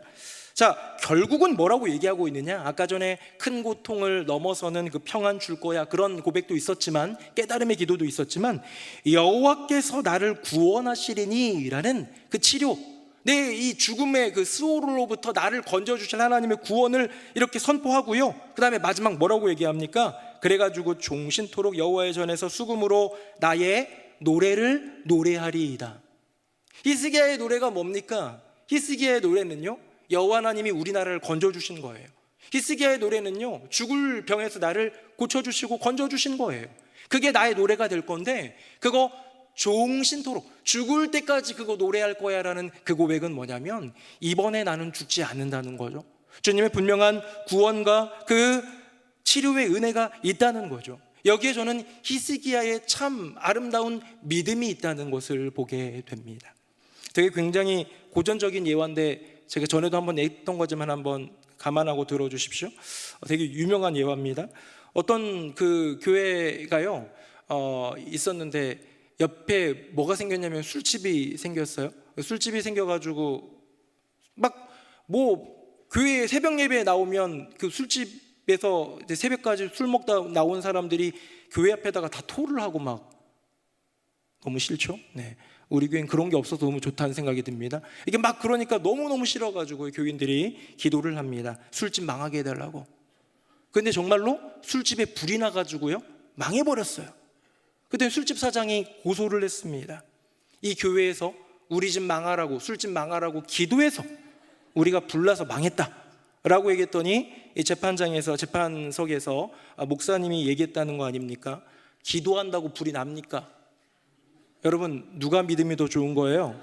자, 결국은 뭐라고 얘기하고 있느냐? 아까 전에 큰 고통을 넘어서는 그 평안 줄 거야, 그런 고백도 있었지만, 깨달음의 기도도 있었지만, 여호와께서 나를 구원하시리니 라는 그 치료, 내 이 죽음의 그 수호로부터 나를 건져주실 하나님의 구원을 이렇게 선포하고요, 그 다음에 마지막 뭐라고 얘기합니까? 그래가지고 종신토록 여호와의 전에서 수금으로 나의 노래를 노래하리이다. 히스기야의 노래가 뭡니까? 히스기야의 노래는요, 여호와 하나님이 우리나라를 건져주신 거예요. 히스기야의 노래는요, 죽을 병에서 나를 고쳐주시고 건져주신 거예요. 그게 나의 노래가 될 건데, 그거 종신토록 죽을 때까지 그거 노래할 거야 라는 그 고백은 뭐냐면, 이번에 나는 죽지 않는다는 거죠. 주님의 분명한 구원과 그 치료의 은혜가 있다는 거죠. 여기에 저는 히스기야의 참 아름다운 믿음이 있다는 것을 보게 됩니다. 되게 굉장히 고전적인 예화인데, 제가 전에도 한번 했던 거지만 한번 감안하고 들어주십시오. 되게 유명한 예화입니다. 어떤 그 교회가요 있었는데 옆에 뭐가 생겼냐면 술집이 생겼어요. 술집이 생겨가지고 막 교회 새벽 예배에 나오면 그 술집에서 이제 새벽까지 술 먹다 나온 사람들이 교회 앞에다가 다 토를 하고 막, 너무 싫죠? 네. 우리 교회는 그런 게 없어서 너무 좋다는 생각이 듭니다. 이게 막 그러니까 너무너무 싫어가지고 교인들이 기도를 합니다. 술집 망하게 해달라고. 근데 정말로 술집에 불이 나가지고요, 망해버렸어요. 그때 술집 사장이 고소를 했습니다. 이 교회에서 우리 집 망하라고, 술집 망하라고 기도해서 우리가 불나서 망했다 라고 얘기했더니, 이 재판석에서 목사님이 얘기했다는 거 아닙니까? 기도한다고 불이 납니까? 여러분, 누가 믿음이 더 좋은 거예요?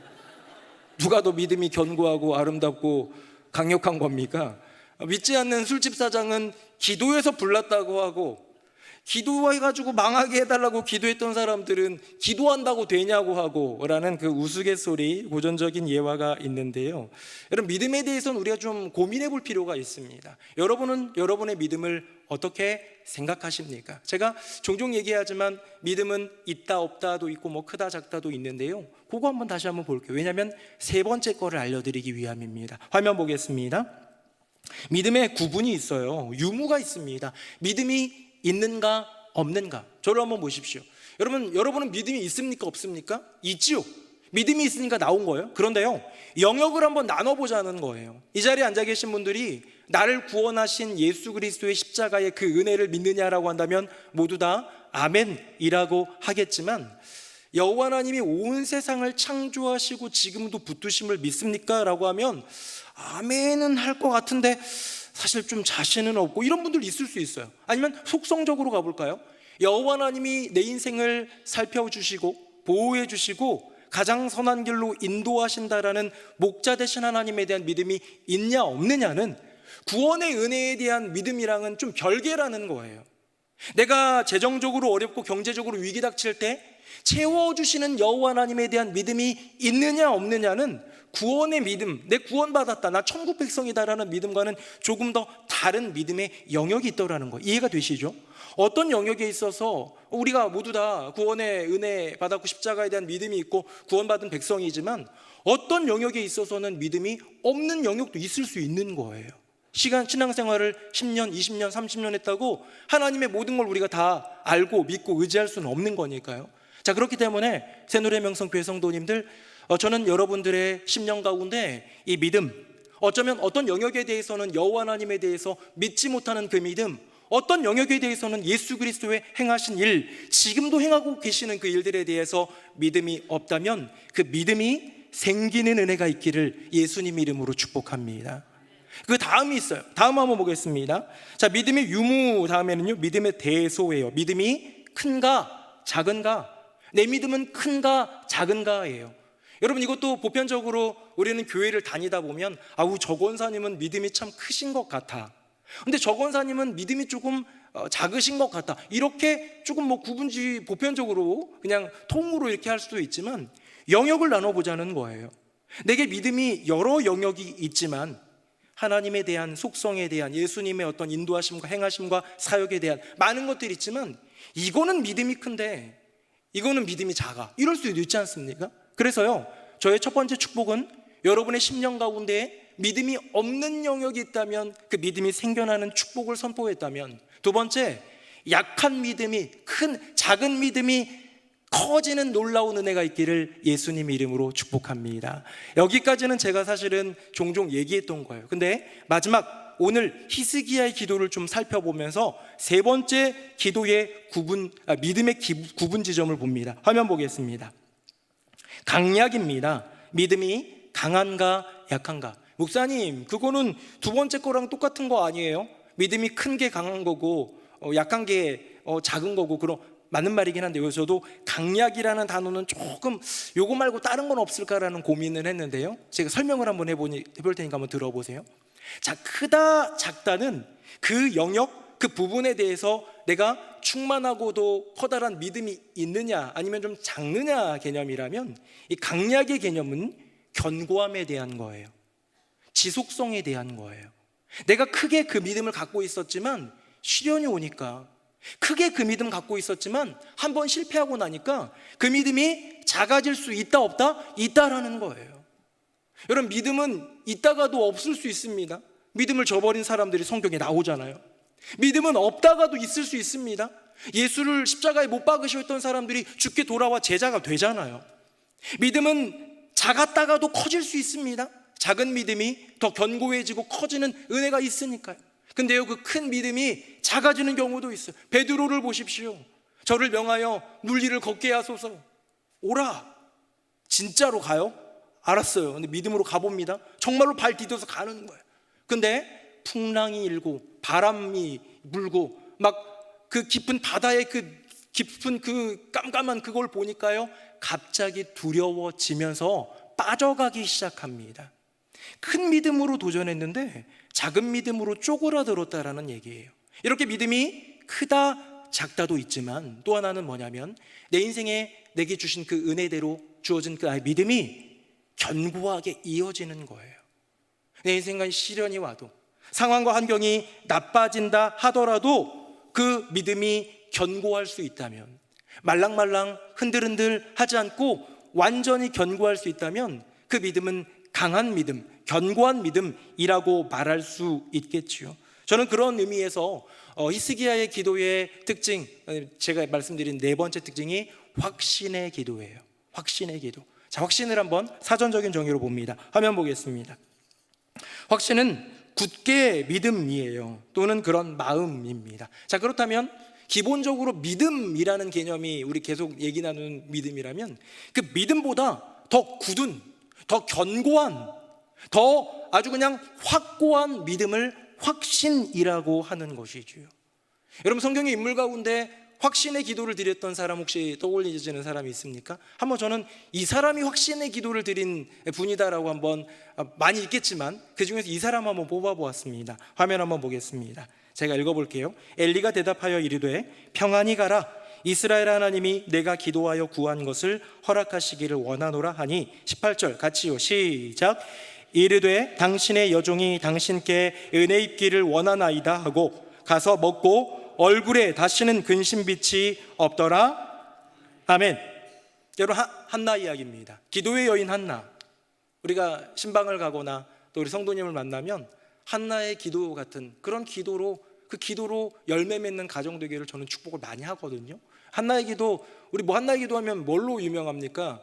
누가 더 믿음이 견고하고 아름답고 강력한 겁니까? 믿지 않는 술집 사장은 기도해서 불났다고 하고, 기도해가지고 망하게 해달라고 기도했던 사람들은 기도한다고 되냐고 하고 라는 그 우스갯소리, 고전적인 예화가 있는데요. 여러분, 믿음에 대해서는 우리가 좀 고민해 볼 필요가 있습니다. 여러분은 여러분의 믿음을 어떻게 생각하십니까? 제가 종종 얘기하지만 믿음은 있다 없다도 있고 뭐 크다 작다도 있는데요, 그거 한번 다시 한번 볼게요. 왜냐하면 세 번째 거를 알려드리기 위함입니다. 화면 보겠습니다. 믿음의 구분이 있어요. 유무가 있습니다. 믿음이 있는가 없는가. 저를 한번 보십시오. 여러분은 믿음이 있습니까 없습니까? 있지요. 믿음이 있으니까 나온 거예요. 그런데요, 영역을 한번 나눠보자는 거예요. 이 자리에 앉아 계신 분들이 나를 구원하신 예수 그리스도의 십자가의 그 은혜를 믿느냐라고 한다면 모두 다 아멘이라고 하겠지만, 여호와 하나님이 온 세상을 창조하시고 지금도 붙드심을 믿습니까? 라고 하면 아멘은 할 것 같은데 사실 좀 자신은 없고, 이런 분들 있을 수 있어요. 아니면 속성적으로 가볼까요? 여호와 하나님이 내 인생을 살펴주시고 보호해 주시고 가장 선한 길로 인도하신다라는 목자 되신 하나님에 대한 믿음이 있냐 없느냐는 구원의 은혜에 대한 믿음이랑은 좀 별개라는 거예요. 내가 재정적으로 어렵고 경제적으로 위기 닥칠 때 채워주시는 여호와 하나님에 대한 믿음이 있느냐 없느냐는 구원의 믿음, 내 구원받았다, 나 천국 백성이다라는 믿음과는 조금 더 다른 믿음의 영역이 있더라는 거, 이해가 되시죠? 어떤 영역에 있어서 우리가 모두 다 구원의 은혜 받았고 십자가에 대한 믿음이 있고 구원받은 백성이지만, 어떤 영역에 있어서는 믿음이 없는 영역도 있을 수 있는 거예요. 신앙생활을 10년, 20년, 30년 했다고 하나님의 모든 걸 우리가 다 알고 믿고 의지할 수는 없는 거니까요. 자, 그렇기 때문에 새누리명성교회 성도님들, 저는 여러분들의 10년 가운데 이 믿음, 어쩌면 어떤 영역에 대해서는 여호와 하나님에 대해서 믿지 못하는 그 믿음, 어떤 영역에 대해서는 예수 그리스도의 행하신 일, 지금도 행하고 계시는 그 일들에 대해서 믿음이 없다면 그 믿음이 생기는 은혜가 있기를 예수님 이름으로 축복합니다. 그 다음이 있어요. 다음 한번 보겠습니다. 자, 믿음의 유무 다음에는요, 믿음의 대소예요. 믿음이 큰가 작은가. 내 믿음은 큰가 작은가예요. 여러분, 이것도 보편적으로 우리는 교회를 다니다 보면 아우, 저 권사님은 믿음이 참 크신 것 같아, 근데 저 권사님은 믿음이 조금 작으신 것 같다, 이렇게 조금 뭐 구분지 보편적으로 그냥 통으로 이렇게 할 수도 있지만, 영역을 나눠보자는 거예요. 내게 믿음이 여러 영역이 있지만 하나님에 대한 속성에 대한 예수님의 어떤 인도하심과 행하심과 사역에 대한 많은 것들이 있지만, 이거는 믿음이 큰데 이거는 믿음이 작아, 이럴 수도 있지 않습니까? 그래서요, 저의 첫 번째 축복은 여러분의 10년 가운데 믿음이 없는 영역이 있다면 그 믿음이 생겨나는 축복을 선포했다면, 두 번째, 약한 믿음이 작은 믿음이 커지는 놀라운 은혜가 있기를 예수님 이름으로 축복합니다. 여기까지는 제가 사실은 종종 얘기했던 거예요. 근데 마지막 오늘 히스기야의 기도를 좀 살펴보면서 세 번째 기도의 믿음의 구분 지점을 봅니다. 화면 보겠습니다. 강약입니다. 믿음이 강한가 약한가. 목사님, 그거는 두 번째 거랑 똑같은 거 아니에요? 믿음이 큰 게 강한 거고 약한 게 작은 거고, 그럼 맞는 말이긴 한데, 저도 강약이라는 단어는 조금 요거 말고 다른 건 없을까라는 고민을 했는데요, 제가 설명을 한번 해볼 테니까 한번 들어보세요. 자, 크다 작다는 그 영역, 그 부분에 대해서 내가 충만하고도 커다란 믿음이 있느냐 아니면 좀 작느냐 개념이라면, 이 강약의 개념은 견고함에 대한 거예요. 지속성에 대한 거예요. 내가 크게 그 믿음을 갖고 있었지만 시련이 오니까, 크게 그 믿음 갖고 있었지만 한번 실패하고 나니까 그 믿음이 작아질 수 있다 없다? 있다라는 거예요. 여러분, 믿음은 있다가도 없을 수 있습니다. 믿음을 저버린 사람들이 성경에 나오잖아요. 믿음은 없다가도 있을 수 있습니다. 예수를 십자가에 못 박으셨던 사람들이 죽게 돌아와 제자가 되잖아요. 믿음은 작았다가도 커질 수 있습니다. 작은 믿음이 더 견고해지고 커지는 은혜가 있으니까요. 근데요, 그 큰 믿음이 작아지는 경우도 있어요. 베드로를 보십시오. 저를 명하여 물리를 걷게 하소서. 오라. 진짜로 가요? 알았어요. 근데 믿음으로 가봅니다. 정말로 발 디뎌서 가는 거예요. 근데 풍랑이 일고 바람이 불고 막 그 깊은 바다의 그 깊은 그 깜깜한 그걸 보니까요, 갑자기 두려워지면서 빠져가기 시작합니다. 큰 믿음으로 도전했는데 작은 믿음으로 쪼그라들었다라는 얘기예요. 이렇게 믿음이 크다 작다도 있지만 또 하나는 뭐냐면 내 인생에 내게 주신 그 은혜대로 주어진 그 나의 믿음이 견고하게 이어지는 거예요. 내 인생에 시련이 와도 상황과 환경이 나빠진다 하더라도 그 믿음이 견고할 수 있다면, 말랑말랑 흔들흔들 하지 않고 완전히 견고할 수 있다면 그 믿음은 강한 믿음, 견고한 믿음이라고 말할 수 있겠지요. 저는 그런 의미에서 히스기야의 기도의 특징, 제가 말씀드린 네 번째 특징이 확신의 기도예요. 확신의 기도. 자, 확신을 한번 사전적인 정의로 봅니다. 화면 보겠습니다. 확신은 굳게 믿음이에요. 또는 그런 마음입니다. 자, 그렇다면 기본적으로 믿음이라는 개념이 우리 계속 얘기 나누는 믿음이라면 그 믿음보다 더 굳은, 더 견고한, 더 아주 그냥 확고한 믿음을 확신이라고 하는 것이지요. 여러분, 성경의 인물 가운데 확신의 기도를 드렸던 사람 혹시 떠올리시는 사람이 있습니까? 한번 저는 이 사람이 확신의 기도를 드린 분이다라고 한번, 많이 있겠지만 그 중에서 이 사람 한번 뽑아보았습니다. 화면 한번 보겠습니다. 제가 읽어볼게요. 엘리가 대답하여 이르되 평안히 가라. 이스라엘 하나님이 내가 기도하여 구한 것을 허락하시기를 원하노라 하니 18절 같이요. 시작. 이르되 당신의 여종이 당신께 은혜 입기를 원하나이다 하고 가서 먹고 얼굴에 다시는 근심빛이 없더라. 아멘. 여러분, 한나 이야기입니다. 기도의 여인 한나. 우리가 신방을 가거나 또 우리 성도님을 만나면 한나의 기도 같은 그런 기도로, 그 기도로 열매 맺는 가정 되기를 저는 축복을 많이 하거든요. 한나의 기도, 우리 뭐 한나의 기도하면 뭘로 유명합니까?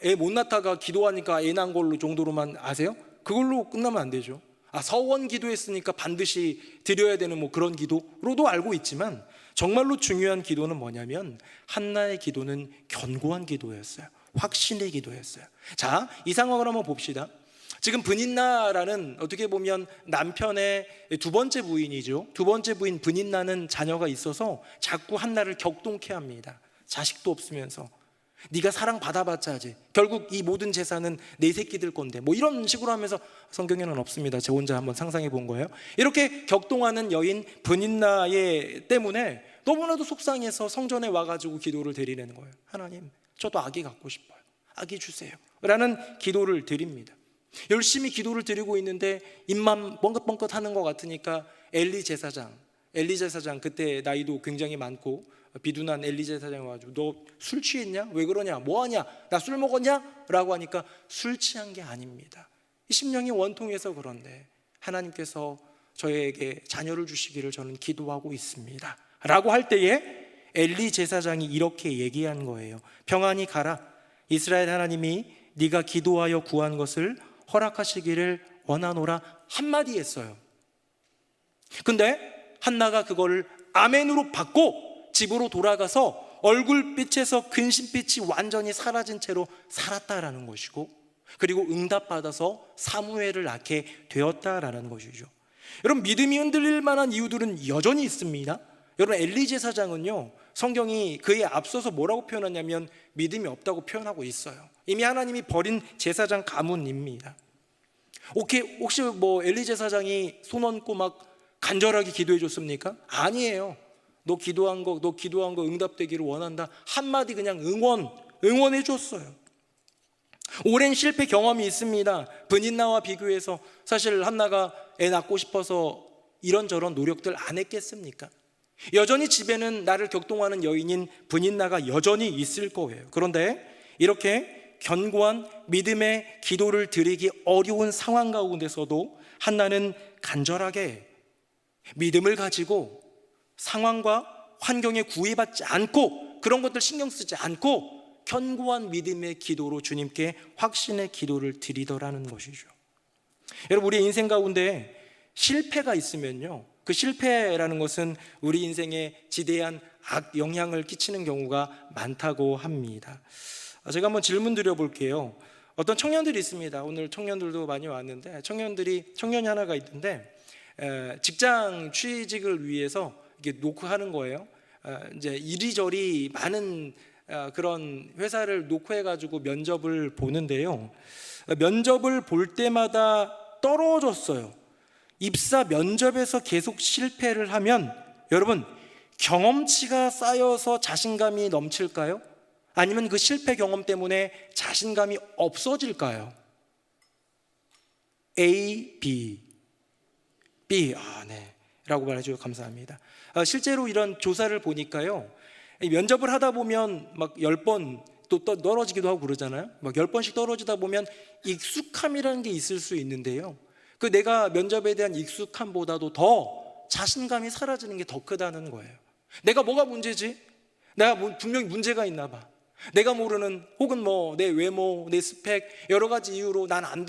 애 못 낳다가 기도하니까 애 낳은 걸로 정도로만 아세요? 그걸로 끝나면 안 되죠. 서원 기도했으니까 반드시 드려야 되는 뭐 그런 기도로도 알고 있지만 정말로 중요한 기도는 뭐냐면 한나의 기도는 견고한 기도였어요. 확신의 기도였어요. 자, 이 상황을 한번 봅시다. 지금 브닌나라는 어떻게 보면 남편의 두 번째 부인이죠. 두 번째 부인 브닌나는 자녀가 있어서 자꾸 한나를 격동케 합니다. 자식도 없으면서 네가 사랑 받아봤자 하지, 결국 이 모든 재산은 내 새끼들 건데, 뭐 이런 식으로 하면서, 성경에는 없습니다. 제 혼자 한번 상상해 본 거예요. 이렇게 격동하는 여인 브닌나의 때문에 너무나도 속상해서 성전에 와가지고 기도를 드리는 거예요. 하나님, 저도 아기 갖고 싶어요. 아기 주세요 라는 기도를 드립니다. 열심히 기도를 드리고 있는데 입만 뻥긋뻥긋 하는 것 같으니까 엘리 제사장 그때 나이도 굉장히 많고 비둔한 엘리 제사장이 와가지고 너 술 취했냐? 왜 그러냐? 뭐하냐? 나 술 먹었냐? 라고 하니까 술 취한 게 아닙니다. 이 심령이 원통해서 그런데 하나님께서 저에게 자녀를 주시기를 저는 기도하고 있습니다 라고 할 때에 엘리 제사장이 이렇게 얘기한 거예요. 평안히 가라. 이스라엘 하나님이 네가 기도하여 구한 것을 허락하시기를 원하노라 한마디 했어요. 근데 한나가 그걸 아멘으로 받고 집으로 돌아가서 얼굴빛에서 근심빛이 완전히 사라진 채로 살았다라는 것이고, 그리고 응답받아서 사무엘을 낳게 되었다라는 것이죠. 여러분, 믿음이 흔들릴 만한 이유들은 여전히 있습니다. 여러분, 엘리 제사장은요, 성경이 그에 앞서서 뭐라고 표현하냐면 믿음이 없다고 표현하고 있어요. 이미 하나님이 버린 제사장 가문입니다. 혹시 뭐 엘리 제사장이 손 얹고 막 간절하게 기도해 줬습니까? 아니에요. 너 기도한 거 응답되기를 원한다 한마디 그냥 응원해 줬어요. 오랜 실패 경험이 있습니다. 브닌나와 비교해서 사실 한나가 애 낳고 싶어서 이런저런 노력들 안 했겠습니까? 여전히 집에는 나를 격동하는 여인인 브닌나가 여전히 있을 거예요. 그런데 이렇게 견고한 믿음의 기도를 드리기 어려운 상황 가운데서도 한나는 간절하게 믿음을 가지고 상황과 환경에 구애받지 않고 그런 것들 신경 쓰지 않고 견고한 믿음의 기도로 주님께 확신의 기도를 드리더라는 것이죠. 여러분, 우리 인생 가운데 실패가 있으면요, 그 실패라는 것은 우리 인생에 지대한 영향을 끼치는 경우가 많다고 합니다. 제가 한번 질문 드려볼게요. 어떤 청년들이 있습니다. 오늘 청년들도 많이 왔는데 청년이 하나가 있는데 직장 취직을 위해서 이렇게 노크하는 거예요. 이제 이리저리 많은 그런 회사를 노크해가지고 면접을 보는데요. 면접을 볼 때마다 떨어졌어요. 입사 면접에서 계속 실패를 하면 여러분 경험치가 쌓여서 자신감이 넘칠까요? 아니면 그 실패 경험 때문에 자신감이 없어질까요? A, B. B, 네. 라고 말해주셔서 감사합니다. 실제로 이런 조사를 보니까요, 면접을 하다 보면 막 10번 또 떨어지기도 하고 그러잖아요. 막 10번씩 떨어지다 보면 익숙함이라는 게 있을 수 있는데요, 그 내가 면접에 대한 익숙함보다도 더 자신감이 사라지는 게 더 크다는 거예요. 내가 뭐가 문제지? 내가 분명히 문제가 있나 봐. 내가 모르는, 혹은 뭐 내 외모, 내 스펙, 여러 가지 이유로 난 안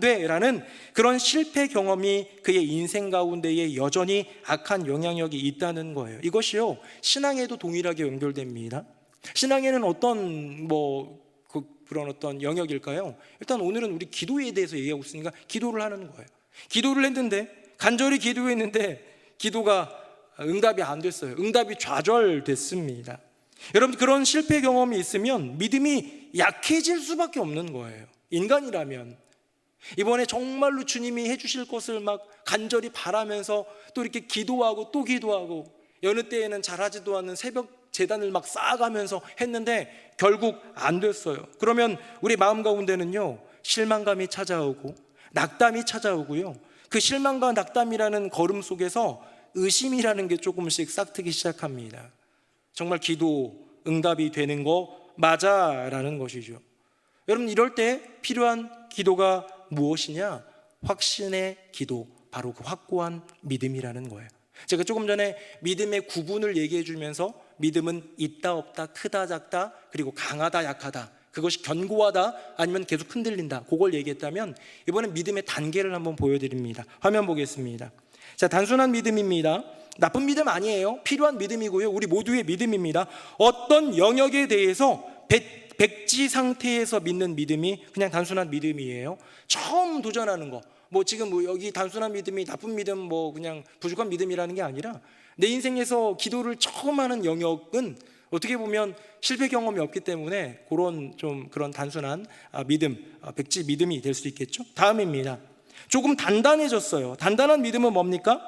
돼 라는 그런 실패 경험이 그의 인생 가운데에 여전히 악한 영향력이 있다는 거예요. 이것이요, 신앙에도 동일하게 연결됩니다. 신앙에는 어떤 그런 어떤 영역일까요? 일단 오늘은 우리 기도에 대해서 얘기하고 있으니까 기도를 하는 거예요. 기도를 했는데, 간절히 기도했는데 기도가 응답이 안 됐어요. 응답이 좌절됐습니다. 여러분, 그런 실패 경험이 있으면 믿음이 약해질 수밖에 없는 거예요. 인간이라면. 이번에 정말로 주님이 해주실 것을 막 간절히 바라면서 또 이렇게 기도하고 또 기도하고, 여느 때에는 잘하지도 않는 새벽 제단을 막 쌓아가면서 했는데 결국 안 됐어요. 그러면 우리 마음 가운데는요, 실망감이 찾아오고 낙담이 찾아오고요, 그 실망과 낙담이라는 걸음 속에서 의심이라는 게 조금씩 싹트기 시작합니다. 정말 기도 응답이 되는 거 맞아라는 것이죠. 여러분, 이럴 때 필요한 기도가 무엇이냐? 확신의 기도, 바로 그 확고한 믿음이라는 거예요. 제가 조금 전에 믿음의 구분을 얘기해 주면서 믿음은 있다 없다, 크다 작다, 그리고 강하다 약하다, 그것이 견고하다 아니면 계속 흔들린다, 그걸 얘기했다면 이번엔 믿음의 단계를 한번 보여드립니다. 화면 보겠습니다. 자, 단순한 믿음입니다. 나쁜 믿음 아니에요. 필요한 믿음이고요, 우리 모두의 믿음입니다. 어떤 영역에 대해서 백지 상태에서 믿는 믿음이 그냥 단순한 믿음이에요. 처음 도전하는 거, 지금 여기 단순한 믿음이 나쁜 믿음, 그냥 부족한 믿음이라는 게 아니라, 내 인생에서 기도를 처음 하는 영역은 어떻게 보면 실패 경험이 없기 때문에 그런 단순한 믿음, 백지 믿음이 될 수 있겠죠. 다음입니다. 조금 단단해졌어요. 단단한 믿음은 뭡니까?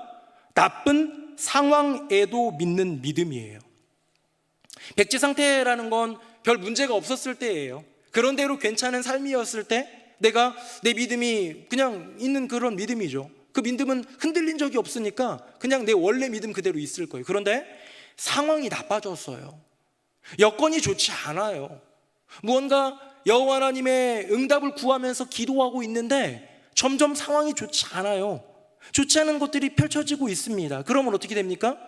나쁜 상황에도 믿는 믿음이에요. 백지 상태라는 건 별 문제가 없었을 때예요. 그런대로 괜찮은 삶이었을 때 내 믿음이 그냥 있는 그런 믿음이죠. 그 믿음은 흔들린 적이 없으니까 그냥 내 원래 믿음 그대로 있을 거예요. 그런데 상황이 나빠졌어요. 여건이 좋지 않아요. 무언가 여호와 하나님의 응답을 구하면서 기도하고 있는데 점점 상황이 좋지 않아요. 좋지 않은 것들이 펼쳐지고 있습니다. 그러면 어떻게 됩니까?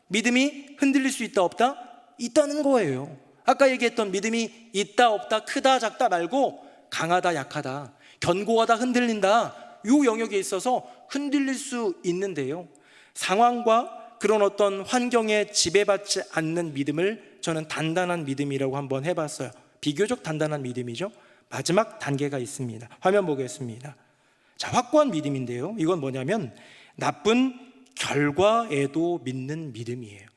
믿음이 흔들릴 수 있다 없다? 있다는 거예요. 아까 얘기했던 믿음이 있다 없다, 크다 작다 말고 강하다 약하다, 견고하다 흔들린다, 이 영역에 있어서 흔들릴 수 있는데요, 상황과 그런 어떤 환경에 지배받지 않는 믿음을 저는 단단한 믿음이라고 한번 해봤어요. 비교적 단단한 믿음이죠. 마지막 단계가 있습니다. 화면 보겠습니다. 자, 확고한 믿음인데요, 이건 뭐냐면 나쁜 결과에도 믿는 믿음이에요.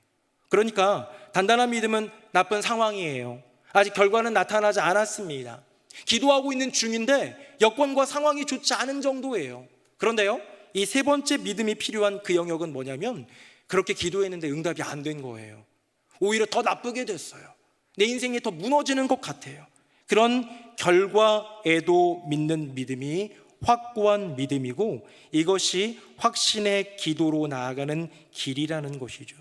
그러니까 단단한 믿음은 나쁜 상황이에요. 아직 결과는 나타나지 않았습니다. 기도하고 있는 중인데 여건과 상황이 좋지 않은 정도예요. 그런데요, 이 세 번째 믿음이 필요한 그 영역은 뭐냐면, 그렇게 기도했는데 응답이 안 된 거예요. 오히려 더 나쁘게 됐어요. 내 인생이 더 무너지는 것 같아요. 그런 결과에도 믿는 믿음이 확고한 믿음이고, 이것이 확신의 기도로 나아가는 길이라는 것이죠.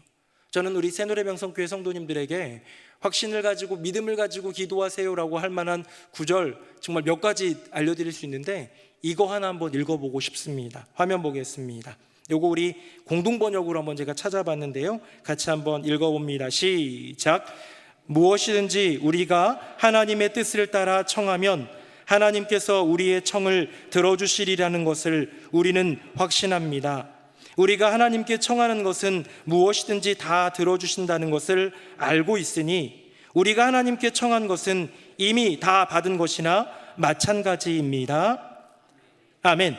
저는 우리 새노래명성교회 성도님들에게 확신을 가지고 믿음을 가지고 기도하세요라고 할 만한 구절 정말 몇 가지 알려드릴 수 있는데, 이거 하나 한번 읽어보고 싶습니다. 화면 보겠습니다. 요거 우리 공동번역으로 한번 제가 찾아봤는데요, 같이 한번 읽어봅니다. 시작. 무엇이든지 우리가 하나님의 뜻을 따라 청하면 하나님께서 우리의 청을 들어주시리라는 것을 우리는 확신합니다. 우리가 하나님께 청하는 것은 무엇이든지 다 들어주신다는 것을 알고 있으니 우리가 하나님께 청한 것은 이미 다 받은 것이나 마찬가지입니다. 아멘.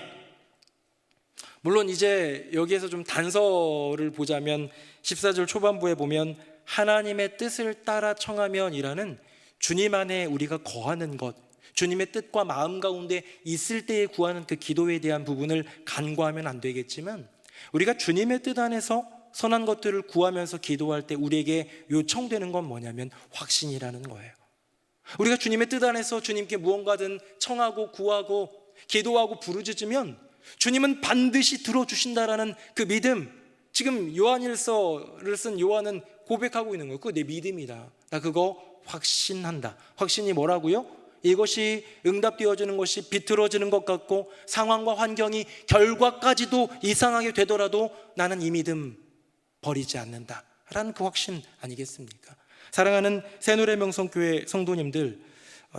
물론 이제 여기에서 좀 단서를 보자면 14절 초반부에 보면 하나님의 뜻을 따라 청하면이라는 주님 안에 우리가 거하는 것, 주님의 뜻과 마음 가운데 있을 때에 구하는 그 기도에 대한 부분을 간과하면 안 되겠지만, 우리가 주님의 뜻 안에서 선한 것들을 구하면서 기도할 때 우리에게 요청되는 건 뭐냐면 확신이라는 거예요. 우리가 주님의 뜻 안에서 주님께 무언가든 청하고 구하고 기도하고 부르짖으면 주님은 반드시 들어주신다라는 그 믿음, 지금 요한일서를 쓴 요한은 고백하고 있는 거예요. 그거 내 믿음이다. 나 그거 확신한다. 확신이 뭐라고요? 이것이 응답되어지는 것이 비틀어지는 것 같고 상황과 환경이 결과까지도 이상하게 되더라도 나는 이 믿음 버리지 않는다 라는 그 확신 아니겠습니까? 사랑하는 새누리명성교회 성도님들,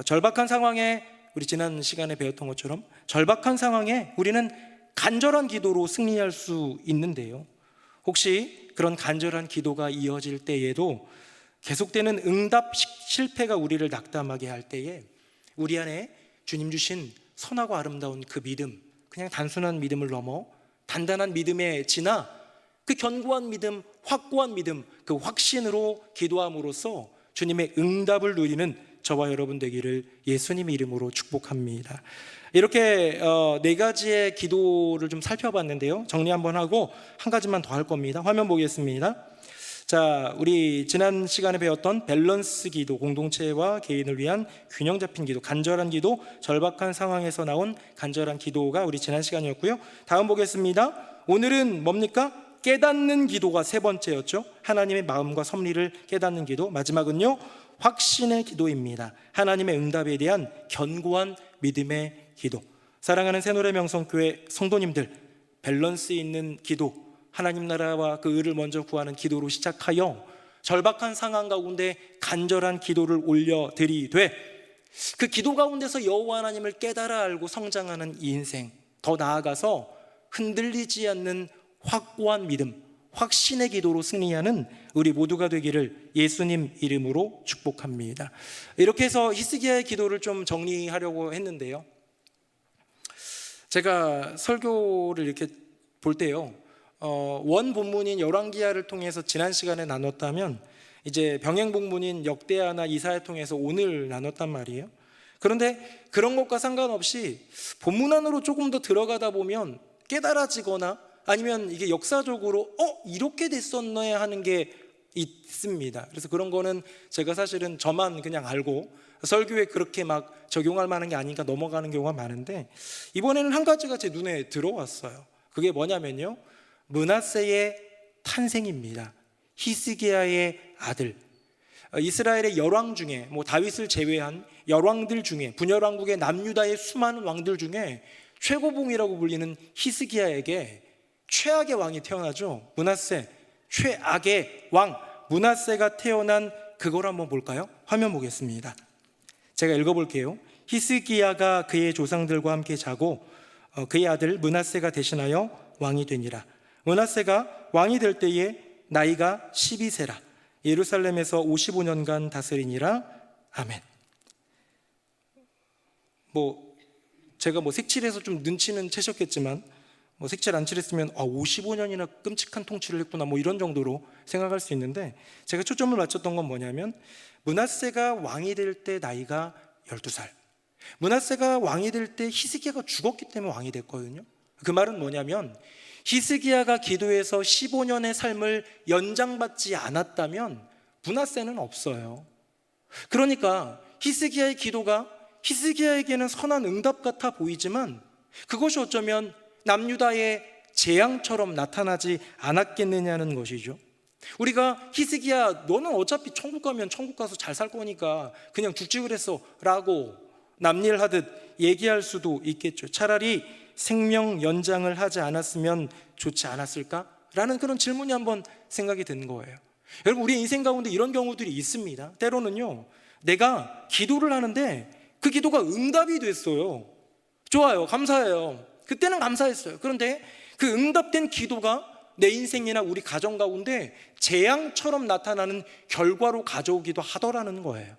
절박한 상황에 우리 지난 시간에 배웠던 것처럼 절박한 상황에 우리는 간절한 기도로 승리할 수 있는데요, 혹시 그런 간절한 기도가 이어질 때에도 계속되는 응답 실패가 우리를 낙담하게 할 때에 우리 안에 주님 주신 선하고 아름다운 그 믿음, 그냥 단순한 믿음을 넘어 단단한 믿음에 지나 그 견고한 믿음, 확고한 믿음, 그 확신으로 기도함으로써 주님의 응답을 누리는 저와 여러분 되기를 예수님 이름으로 축복합니다. 이렇게 네 가지의 기도를 좀 살펴봤는데요, 정리 한번 하고 한 가지만 더 할 겁니다. 화면 보겠습니다. 자, 우리 지난 시간에 배웠던 밸런스 기도, 공동체와 개인을 위한 균형 잡힌 기도, 간절한 기도, 절박한 상황에서 나온 간절한 기도가 우리 지난 시간이었고요. 다음 보겠습니다. 오늘은 뭡니까? 깨닫는 기도가 세 번째였죠. 하나님의 마음과 섭리를 깨닫는 기도. 마지막은요, 확신의 기도입니다. 하나님의 응답에 대한 견고한 믿음의 기도. 사랑하는 새노래명성교회 성도님들, 밸런스 있는 기도, 하나님 나라와 그 의를 먼저 구하는 기도로 시작하여 절박한 상황 가운데 간절한 기도를 올려드리되 그 기도 가운데서 여호와 하나님을 깨달아 알고 성장하는 이 인생, 더 나아가서 흔들리지 않는 확고한 믿음, 확신의 기도로 승리하는 우리 모두가 되기를 예수님 이름으로 축복합니다. 이렇게 해서 히스기야의 기도를 좀 정리하려고 했는데요, 제가 설교를 이렇게 볼 때요, 원 본문인 열왕기하를 통해서 지난 시간에 나눴다면 이제 병행 본문인 역대하나 이사야 통해서 오늘 나눴단 말이에요. 그런데 그런 것과 상관없이 본문 안으로 조금 더 들어가다 보면 깨달아지거나 아니면 이게 역사적으로 이렇게 됐었네 하는 게 있습니다. 그래서 그런 거는 제가 사실은 저만 그냥 알고 설교에 그렇게 막 적용할 만한 게 아니니까 넘어가는 경우가 많은데, 이번에는 한 가지가 제 눈에 들어왔어요. 그게 뭐냐면요, 므낫세의 탄생입니다. 히스기야의 아들. 이스라엘의 열왕 중에 다윗을 제외한 열왕들 중에, 분열왕국의 남유다의 수많은 왕들 중에 최고봉이라고 불리는 히스기야에게 최악의 왕이 태어나죠. 므낫세, 최악의 왕 므낫세가 태어난 그걸 한번 볼까요? 화면 보겠습니다. 제가 읽어볼게요. 히스기야가 그의 조상들과 함께 자고 그의 아들 므낫세가 대신하여 왕이 되니라. 므낫세가 왕이 될 때에 나이가 12세라. 예루살렘에서 55년간 다스리니라. 아멘. 제가 색칠해서 좀 눈치는 채셨겠지만 색칠 안 칠했으면 55년이나 끔찍한 통치를 했구나 이런 정도로 생각할 수 있는데, 제가 초점을 맞췄던 건 뭐냐면 므낫세가 왕이 될 때 나이가 12살, 므낫세가 왕이 될 때 히스기야가 죽었기 때문에 왕이 됐거든요. 그 말은 뭐냐면 히스기야가 기도해서 15년의 삶을 연장받지 않았다면 므낫세는 없어요. 그러니까 히스기야의 기도가 히스기야에게는 선한 응답 같아 보이지만 그것이 어쩌면 남유다의 재앙처럼 나타나지 않았겠느냐는 것이죠. 우리가 히스기야 너는 어차피 천국 가면 천국 가서 잘 살 거니까 그냥 죽지 그랬어 라고 남일하듯 얘기할 수도 있겠죠. 차라리 생명 연장을 하지 않았으면 좋지 않았을까? 라는 그런 질문이 한번 생각이 드는 거예요. 여러분, 우리 인생 가운데 이런 경우들이 있습니다. 때로는요, 내가 기도를 하는데 그 기도가 응답이 됐어요. 좋아요, 감사해요. 그때는 감사했어요. 그런데 그 응답된 기도가 내 인생이나 우리 가정 가운데 재앙처럼 나타나는 결과로 가져오기도 하더라는 거예요.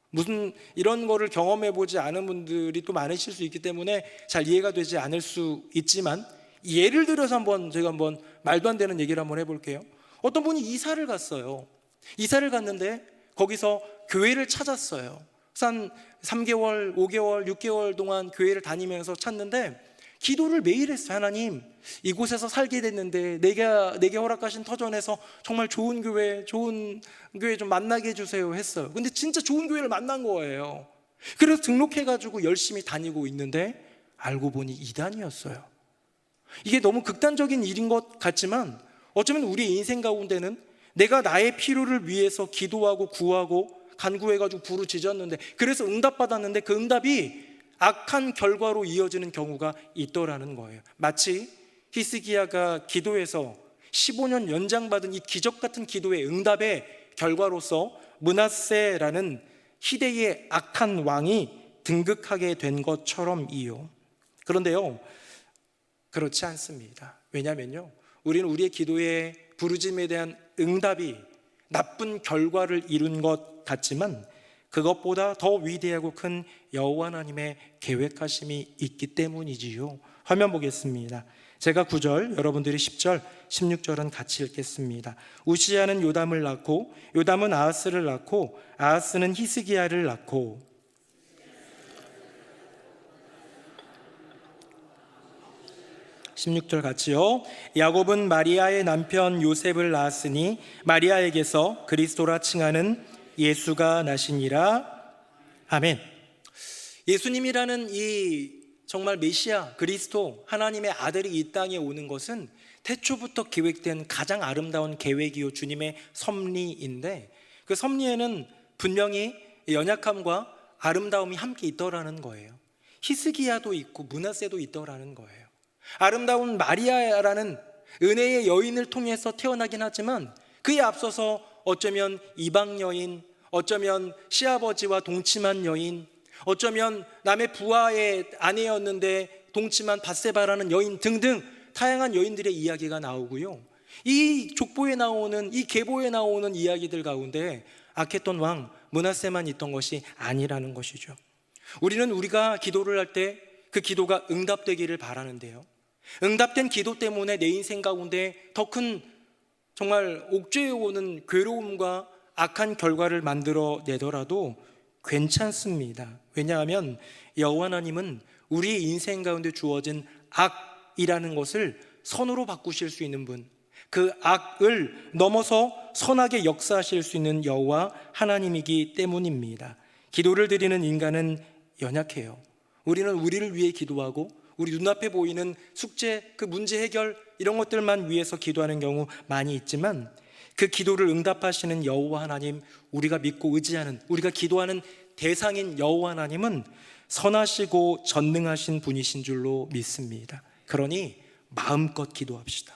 무슨 이런 거를 경험해 보지 않은 분들이 또 많으실 수 있기 때문에 잘 이해가 되지 않을 수 있지만, 예를 들어서 제가 말도 안 되는 얘기를 한번 해볼게요. 어떤 분이 이사를 갔어요. 이사를 갔는데 거기서 교회를 찾았어요. 한 3개월, 5개월, 6개월 동안 교회를 다니면서 찾는데 기도를 매일 했어요. 하나님, 이곳에서 살게 됐는데 내게 허락하신 터전에서 정말 좋은 교회 좀 만나게 해주세요 했어요. 근데 진짜 좋은 교회를 만난 거예요. 그래서 등록해가지고 열심히 다니고 있는데 알고 보니 이단이었어요. 이게 너무 극단적인 일인 것 같지만 어쩌면 우리 인생 가운데는 내가 나의 필요를 위해서 기도하고 구하고 간구해가지고 부르짖었는데, 그래서 응답받았는데 그 응답이 악한 결과로 이어지는 경우가 있더라는 거예요. 마치 히스기야가 기도해서 15년 연장받은 이 기적 같은 기도의 응답의 결과로서 므낫세라는 희대의 악한 왕이 등극하게 된 것처럼이요. 그런데요, 그렇지 않습니다. 왜냐하면요, 우리는 우리의 기도의 부르짐에 대한 응답이 나쁜 결과를 이룬 것 같지만 그것보다 더 위대하고 큰 여호와 하나님의 계획하심이 있기 때문이지요. 화면 보겠습니다. 제가 9절, 여러분들이 10절, 16절은 같이 읽겠습니다. 우시야는 요담을 낳고 요담은 아하스를 낳고 아하스는 히스기야를 낳고 16절 같이요. 야곱은 마리아의 남편 요셉을 낳았으니 마리아에게서 그리스도라 칭하는 예수가 나시니라. 아멘. 예수님이라는 이 정말 메시아 그리스도 하나님의 아들이 이 땅에 오는 것은 태초부터 계획된 가장 아름다운 계획이요 주님의 섭리인데, 그 섭리에는 분명히 연약함과 아름다움이 함께 있더라는 거예요. 히스기야도 있고 므낫세도 있더라는 거예요. 아름다운 마리아라는 은혜의 여인을 통해서 태어나긴 하지만 그에 앞서서 어쩌면 이방 여인, 어쩌면 시아버지와 동침한 여인, 어쩌면 남의 부하의 아내였는데 동침한 밧세바라는 여인 등등 다양한 여인들의 이야기가 나오고요. 이 족보에 나오는, 이 계보에 나오는 이야기들 가운데 악했던 왕 므낫세만 있던 것이 아니라는 것이죠. 우리는 우리가 기도를 할 때 그 기도가 응답되기를 바라는데요, 응답된 기도 때문에 내 인생 가운데 더 큰 정말 옥죄해 오는 괴로움과 악한 결과를 만들어내더라도 괜찮습니다. 왜냐하면 여호와 하나님은 우리 인생 가운데 주어진 악이라는 것을 선으로 바꾸실 수 있는 분, 그 악을 넘어서 선하게 역사하실 수 있는 여호와 하나님이기 때문입니다. 기도를 드리는 인간은 연약해요. 우리는 우리를 위해 기도하고 우리 눈앞에 보이는 숙제, 그 문제 해결 이런 것들만 위해서 기도하는 경우 많이 있지만 그 기도를 응답하시는 여호와 하나님, 우리가 믿고 의지하는, 우리가 기도하는 대상인 여호와 하나님은 선하시고 전능하신 분이신 줄로 믿습니다. 그러니 마음껏 기도합시다.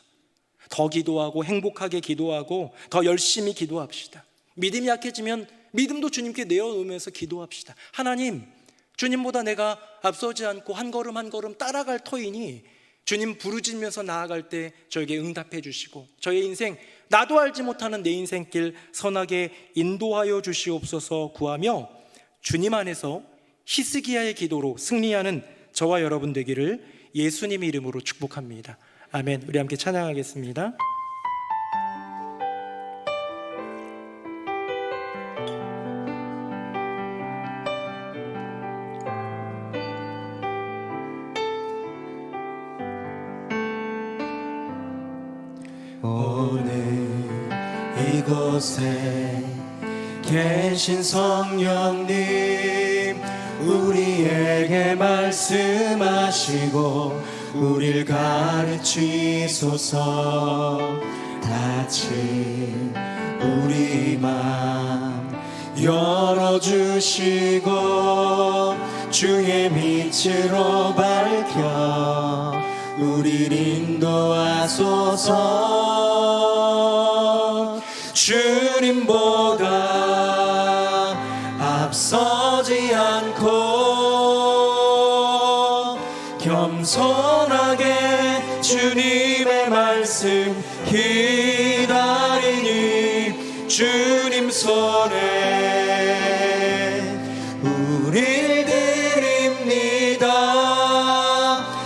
더 기도하고 행복하게 기도하고 더 열심히 기도합시다. 믿음이 약해지면 믿음도 주님께 내어놓으면서 기도합시다. 하나님, 주님보다 내가 앞서지 않고 한 걸음 한 걸음 따라갈 터이니 주님 부르짖으면서 나아갈 때 저에게 응답해 주시고 저의 인생, 나도 알지 못하는 내 인생길 선하게 인도하여 주시옵소서 구하며 주님 안에서 히스기야의 기도로 승리하는 저와 여러분 되기를 예수님의 이름으로 축복합니다. 아멘. 우리 함께 찬양하겠습니다. 오늘 이곳에 계신 성령님, 우리에게 말씀하시고 우릴 가르치소서. 다친 우리 맘 열어주시고 주의 빛으로 밝혀 우릴 인도하소서. 주님보다 앞서지 않고 겸손하게 주님의 말씀 기다리니 주님 손에 우릴 드립니다.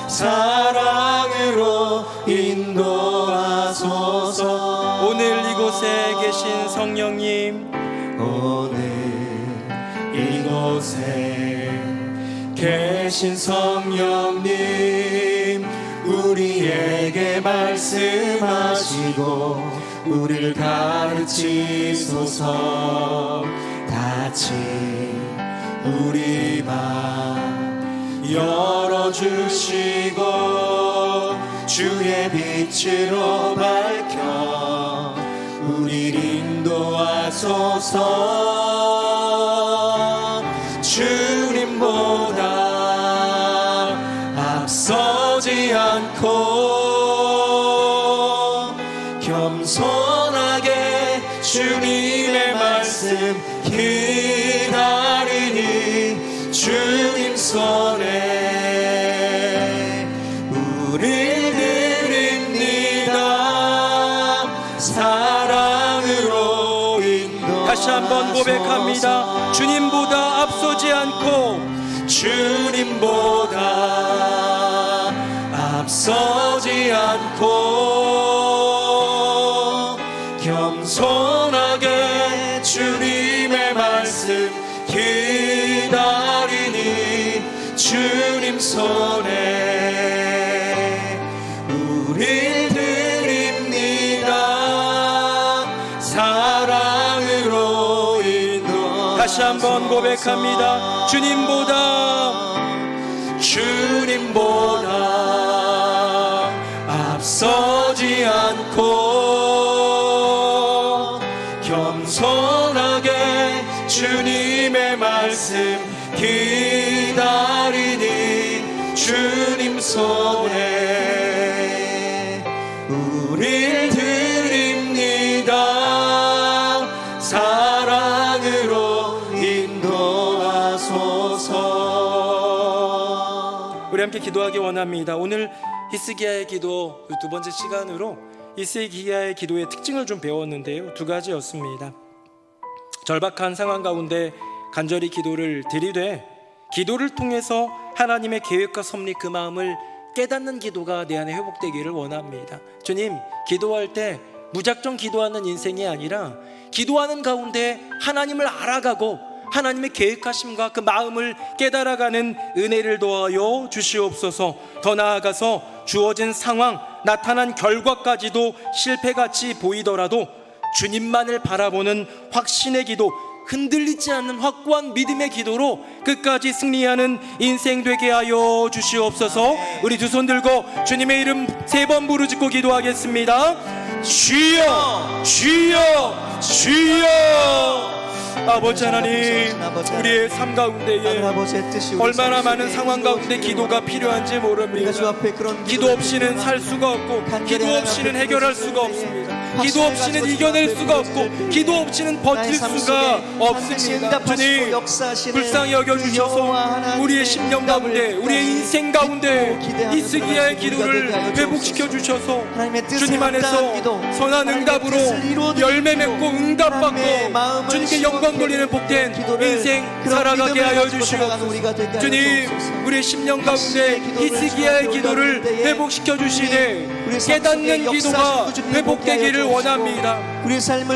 사랑으로 인도하소서. 오늘 이곳에 계신 성령님, 오늘 이곳에 계신 성령님, 우리에게 말씀하시고 우리를 가르치소서. 같이 우리 맘 열어주시고 주의 빛으로 밝혀 우리를 인도하소서. 주님보다 앞서지 않고 겸손하게 주님의 말씀 기다리니 주님 손에 우릴 드립니다. 사랑으로 인도. 다시 한번 고백합니다. 주님보다 앞서지 않고 주님보다 앞서지 않고 겸손하게 주님의 말씀 기다리니 주님 손에 우릴 드립니다. 사랑으로 인도. 다시 한번 고백합니다. 주님보다 앞서지 않고 겸손하게 주님의 말씀 기다리니 주님 손에 우릴 드립니다. 사랑으로 인도하소서. 우리 함께 기도하기 원합니다. 오늘 히스기야의 기도 두 번째 시간으로 히스기야의 기도의 특징을 좀 배웠는데요, 두 가지였습니다. 절박한 상황 가운데 간절히 기도를 드리되 기도를 통해서 하나님의 계획과 섭리 그 마음을 깨닫는 기도가 내 안에 회복되기를 원합니다. 주님, 기도할 때 무작정 기도하는 인생이 아니라 기도하는 가운데 하나님을 알아가고 하나님의 계획하심과 그 마음을 깨달아가는 은혜를 도하여 주시옵소서. 더 나아가서 주어진 상황, 나타난 결과까지도 실패같이 보이더라도 주님만을 바라보는 확신의 기도, 흔들리지 않는 확고한 믿음의 기도로 끝까지 승리하는 인생 되게 하여 주시옵소서. 우리 두 손 들고 주님의 이름 3번 부르짖고 기도하겠습니다. 주여, 주여, 주여. 아버지 하나님, 우리의 삶 가운데에 얼마나 많은 상황 가운데 기도가 필요한지 모릅니다. 기도 없이는 살 수가 없고 기도 없이는 해결할 수가 없습니다. 기도 없이는 이겨낼 수가 없고 기도 없이는 버틸 수가 없습니다. 주님, 불쌍히 여겨주셔서 우리의 심령 가운데, 우리의 인생 가운데 히스기야의 기도를 회복시켜 주셔서 주님 안에서 선한 응답으로 열매 맺고 응답받고 주님께 영광 돌리는 복된 인생 살아가게 하여 주시옵소서. 주님, 우리의 심령 가운데 히스기야의 기도를 회복시켜 주시되 깨닫는 기도가 회복되기를 원합니다.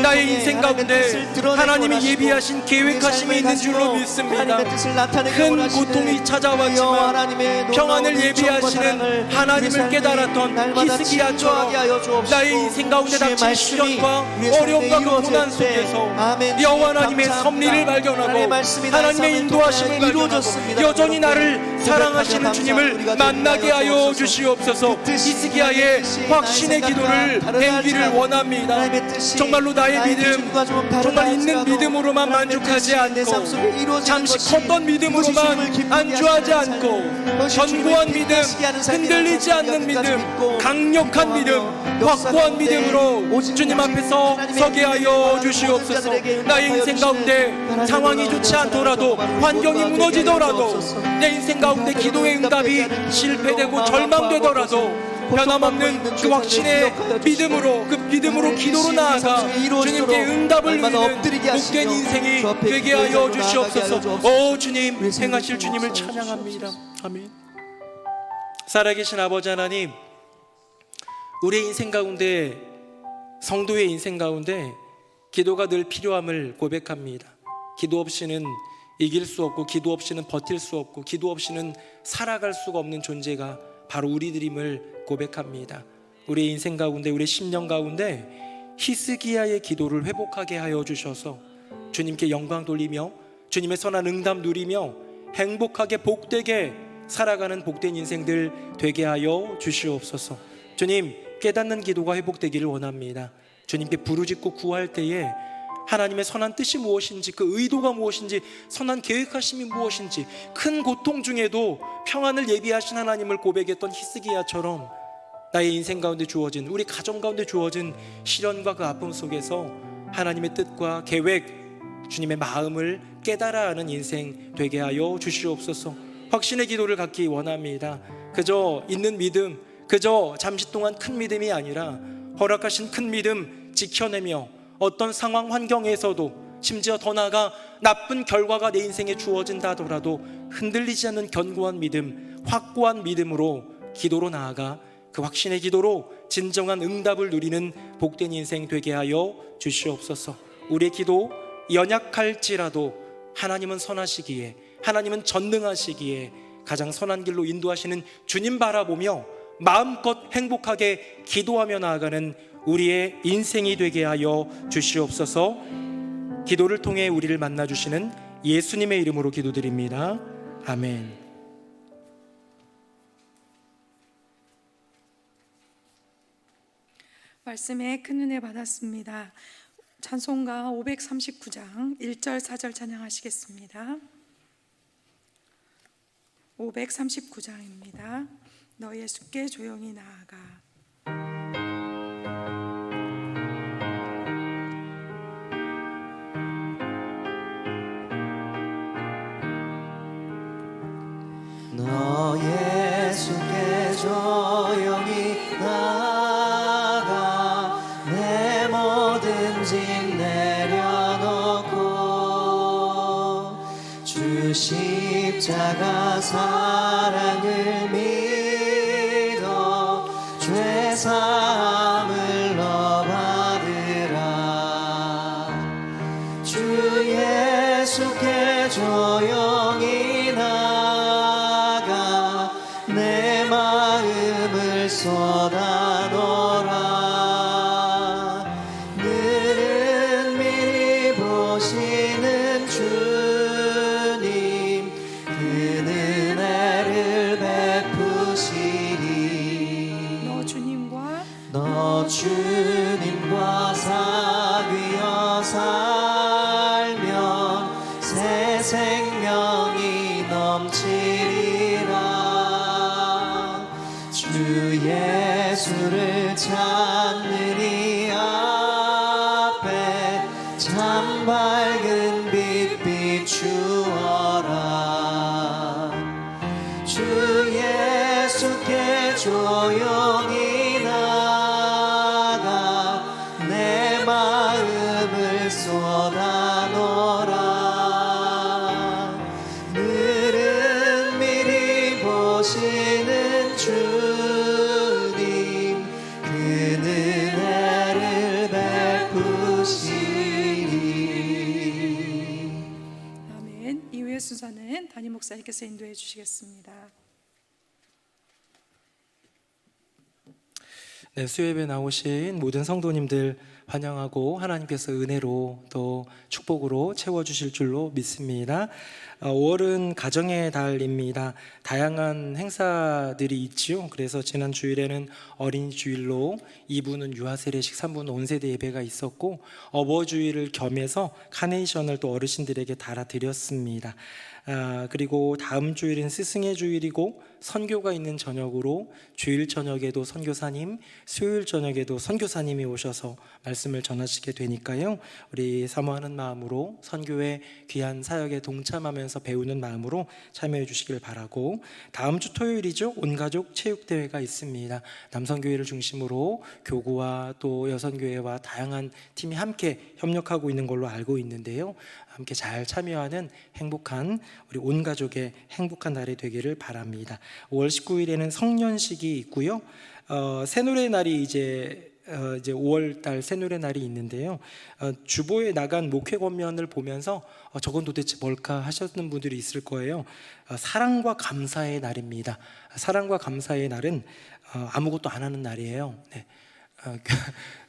나의 인생 가운데 하나님이 예비하신 계획하심이 있는 줄로 믿습니다. 큰 고통이 찾아왔지만 평안을 예비하시는 하나님을 깨달았던 히스기야처럼 나의 인생 가운데 닥친 시련과 어려움과 그 고난 속에서 여호와 하나님의 섭리를 발견하고 하나님의 인도하심을 발견하고 여전히 나를 사랑하시는 주님을 만나게 하여 주시옵소서. 히스기야의 확신의 기도를 행기를 원합니다. 정말로 나의 믿음, 정말 있는 믿음으로만 만족하지 않고 잠시 컸던 믿음으로만 안주하지 않고 견고한 믿음, 흔들리지 않는 믿음, 강력한 믿음, 확고한 믿음으로 주님 앞에서 서게 하여 주시옵소서. 나의 인생 가운데 상황이 좋지 않더라도, 환경이 무너지더라도, 내 인생 가운데 기도의 응답이 실패되고 절망되더라도 변함없는 그 확신의 믿음으로, 그 믿음으로 기도로 나아가 주님께 응답을 누리는 복된 인생이 되게 하여 주시옵소서. 오 주님, 행하실 주님을 찬양합니다. 아멘. 살아계신 아버지 하나님, 우리의 인생 가운데, 성도의 인생 가운데 기도가 늘 필요함을 고백합니다. 기도 없이는 이길 수 없고 기도 없이는 버틸 수 없고 기도 없이는 살아갈 수가 없는 존재가 바로 우리들임을 고백합니다. 우리의 인생 가운데, 우리의 심령 가운데 히스기야의 기도를 회복하게 하여 주셔서 주님께 영광 돌리며 주님의 선한 응답 누리며 행복하게 복되게 살아가는 복된 인생들 되게 하여 주시옵소서. 주님, 깨닫는 기도가 회복되기를 원합니다. 주님께 부르짖고 구할 때에 하나님의 선한 뜻이 무엇인지, 그 의도가 무엇인지, 선한 계획하심이 무엇인지, 큰 고통 중에도 평안을 예비하신 하나님을 고백했던 히스기야처럼 나의 인생 가운데 주어진, 우리 가정 가운데 주어진 시련과 그 아픔 속에서 하나님의 뜻과 계획, 주님의 마음을 깨달아 하는 인생 되게 하여 주시옵소서. 확신의 기도를 갖기 원합니다. 그저 있는 믿음, 그저 잠시 동안 큰 믿음이 아니라 허락하신 큰 믿음 지켜내며 어떤 상황 환경에서도, 심지어 더 나아가 나쁜 결과가 내 인생에 주어진다 하더라도 흔들리지 않는 견고한 믿음, 확고한 믿음으로 기도로 나아가 그 확신의 기도로 진정한 응답을 누리는 복된 인생 되게 하여 주시옵소서. 우리의 기도 연약할지라도 하나님은 선하시기에, 하나님은 전능하시기에 가장 선한 길로 인도하시는 주님 바라보며 마음껏 행복하게 기도하며 나아가는 우리의 인생이 되게 하여 주시옵소서. 기도를 통해 우리를 만나주시는 예수님의 이름으로 기도드립니다. 아멘. 말씀에 큰 은혜 받았습니다. 찬송가 539장 1절 4절 찬양하시겠습니다. 539장입니다. 너 예수께 조용히 나아가. 너 예수께 조용히 나아가 내 모든 짐 내려놓고 주 십자가 사랑을 믿어 죄사함을 너 받으라. 주 예수께 조용히 나아가 내 마음을 쏟아놓으라. 늘은 미리 보시는 주님 그 은혜를 베푸시리. 너 주님과 사귀어 살면 새 생명이 넘치리라. 주 예수를 찾는 이 앞에 참 밝은 빛 비추어라. 주 예수께 조용히 나아가 내 마음을 쏟아놓으라. 늘은 미리 보시는 주님 그 은혜를 베푸시리. 아멘. 이후의 순서는 담임 목사님께서 인도해 주시겠습니다. 네, 수요예배 나오신 모든 성도님들 환영하고 하나님께서 은혜로 또 축복으로 채워주실 줄로 믿습니다. 5월은 가정의 달입니다. 다양한 행사들이 있지요. 그래서 지난 주일에는 어린이 주일로 2부는 유아세례식, 3부는 온세대 예배가 있었고 어버주일을 겸해서 카네이션을 또 어르신들에게 달아드렸습니다. 그리고 다음 주일은 스승의 주일이고 선교가 있는 저녁으로 주일 저녁에도 선교사님, 수요일 저녁에도 선교사님이 오셔서 말씀을 전하시게 되니까요. 우리 사모하는 마음으로 선교의 귀한 사역에 동참하면서 배우는 마음으로 참여해 주시길 바라고, 다음 주 토요일이죠. 온가족 체육대회가 있습니다. 남성교회를 중심으로 교구와 또 여성교회와 다양한 팀이 함께 협력하고 있는 걸로 알고 있는데요. 함께 잘 참여하는 행복한 우리 온 가족의 행복한 날이 되기를 바랍니다. 5월 19일에는 성년식이 있고요. 새노래 날이 이제 이제 5월달 새누리 날이 있는데요. 주보에 나간 목회 권면을 보면서 저건 도대체 뭘까 하셨는 분들이 있을 거예요. 사랑과 감사의 날입니다. 사랑과 감사의 날은 아무것도 안 하는 날이에요. 네.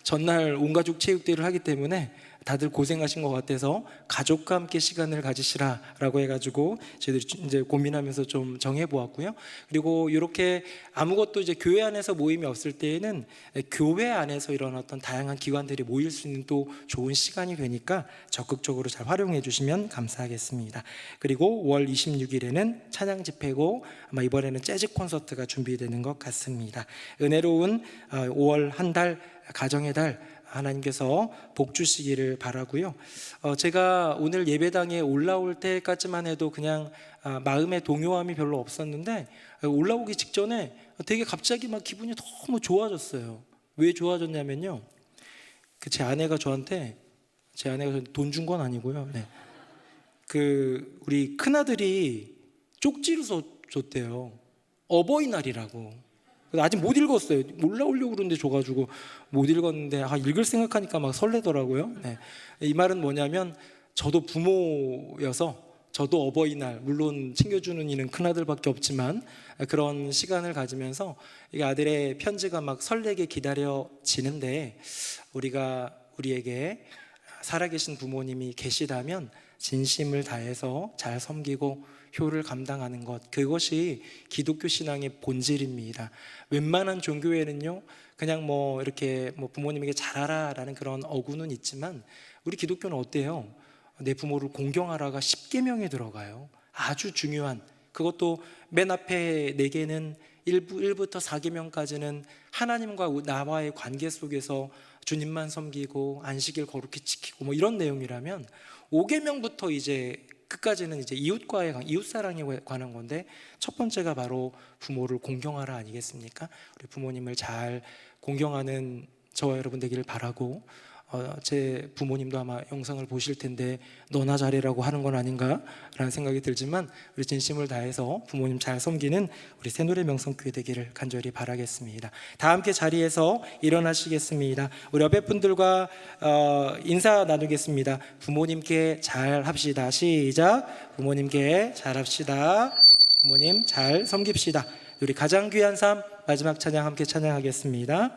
전날 온 가족 체육대회를 하기 때문에 다들 고생하신 것 같아서 가족과 함께 시간을 가지시라라고 해가지고 저희들이 이제 고민하면서 좀 정해보았고요. 그리고 이렇게 아무것도 이제 교회 안에서 모임이 없을 때에는 교회 안에서 이런 어떤 다양한 기관들이 모일 수 있는 또 좋은 시간이 되니까 적극적으로 잘 활용해 주시면 감사하겠습니다. 그리고 5월 26일에는 찬양 집회고 아마 이번에는 재즈 콘서트가 준비되는 것 같습니다. 은혜로운 5월 한 달 가정의 달 하나님께서 복 주시기를 바라고요. 제가 오늘 예배당에 올라올 때까지만 해도 그냥 마음의 동요함이 별로 없었는데 올라오기 직전에 되게 갑자기 막 기분이 너무 좋아졌어요. 왜 좋아졌냐면요. 제 아내가 저한테 돈 준 건 아니고요. 네. 우리 큰아들이 쪽지를 줬대요. 어버이날이라고. 아직 못 읽었어요. 올라오려고 그러는데 줘가지고 못 읽었는데 읽을 생각하니까 막 설레더라고요. 네. 이 말은 뭐냐면 저도 부모여서 저도 어버이날, 물론 챙겨주는 이는 큰아들밖에 없지만 그런 시간을 가지면서 이 아들의 편지가 막 설레게 기다려지는데 우리에게 살아계신 부모님이 계시다면 진심을 다해서 잘 섬기고 효를 감당하는 것, 그것이 기독교 신앙의 본질입니다. 웬만한 종교에는요, 그냥 이렇게 부모님에게 잘하라라는 그런 어구는 있지만 우리 기독교는 어때요? 내 부모를 공경하라가 10계명에 들어가요. 아주 중요한, 그것도 맨 앞에 4개는 1부터 4계명까지는 하나님과 나와의 관계 속에서 주님만 섬기고 안식일 거룩히 지키고 이런 내용이라면 5계명부터 이제 끝까지는 이제 이웃사랑에 관한 건데 첫 번째가 바로 부모를 공경하라 아니겠습니까? 우리 부모님을 잘 공경하는 저와 여러분 되기를 바라고 제 부모님도 아마 영상을 보실 텐데 너나 잘해라고 하는 건 아닌가라는 생각이 들지만 우리 진심을 다해서 부모님 잘 섬기는 우리 새노래 명성교회 되기를 간절히 바라겠습니다. 다 함께 자리에서 일어나시겠습니다. 우리 옆에 분들과 인사 나누겠습니다. 부모님께 잘 합시다. 시작. 부모님께 잘 합시다. 부모님 잘 섬깁시다. 우리 가장 귀한 삶 마지막 찬양 함께 찬양하겠습니다.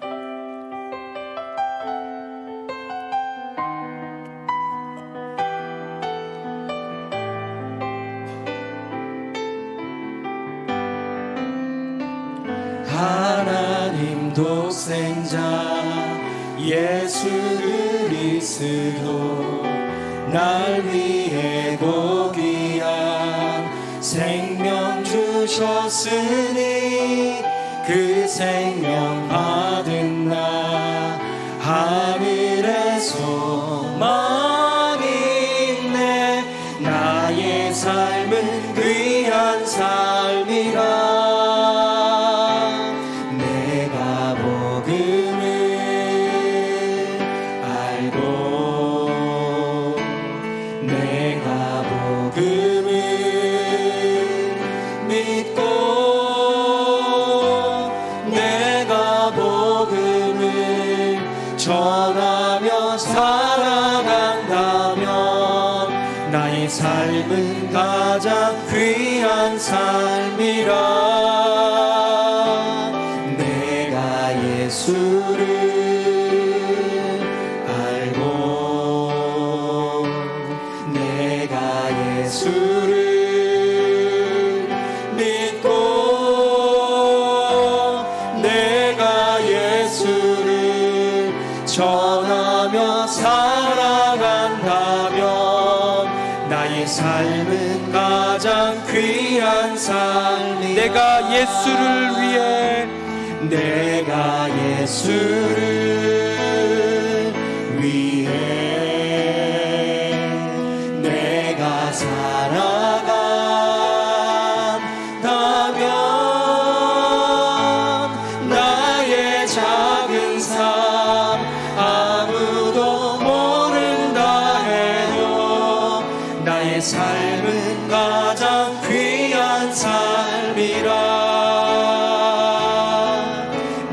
하나님 독생자 예수 그리스도 날 위해 고귀한 생명 주셨으니 그 생명 받은 나 하늘의 소망이 있네. 나의 삶은 귀한 삶이라. 전하며 살아간다면 나의 삶은 가장 귀한 삶이라. 내가 예수를 알고 내가 예수를 믿고 내가 예수를 전하며 살아간다면 나의 삶은 가장 귀한 삶이라. 내가 예수를 위해 내가 예수를 위해 내가 살아간다면 나의 작은 삶 아무도 모른다 해도 나의 삶은 가장 귀한 삶이라.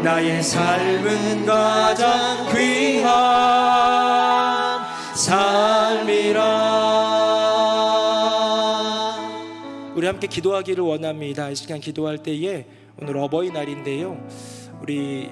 나의 내 삶은 가장 귀한 삶이라. 우리 함께 기도하기를 원합니다. 이 시간 기도할 때에 오늘 어버이날인데요, 우리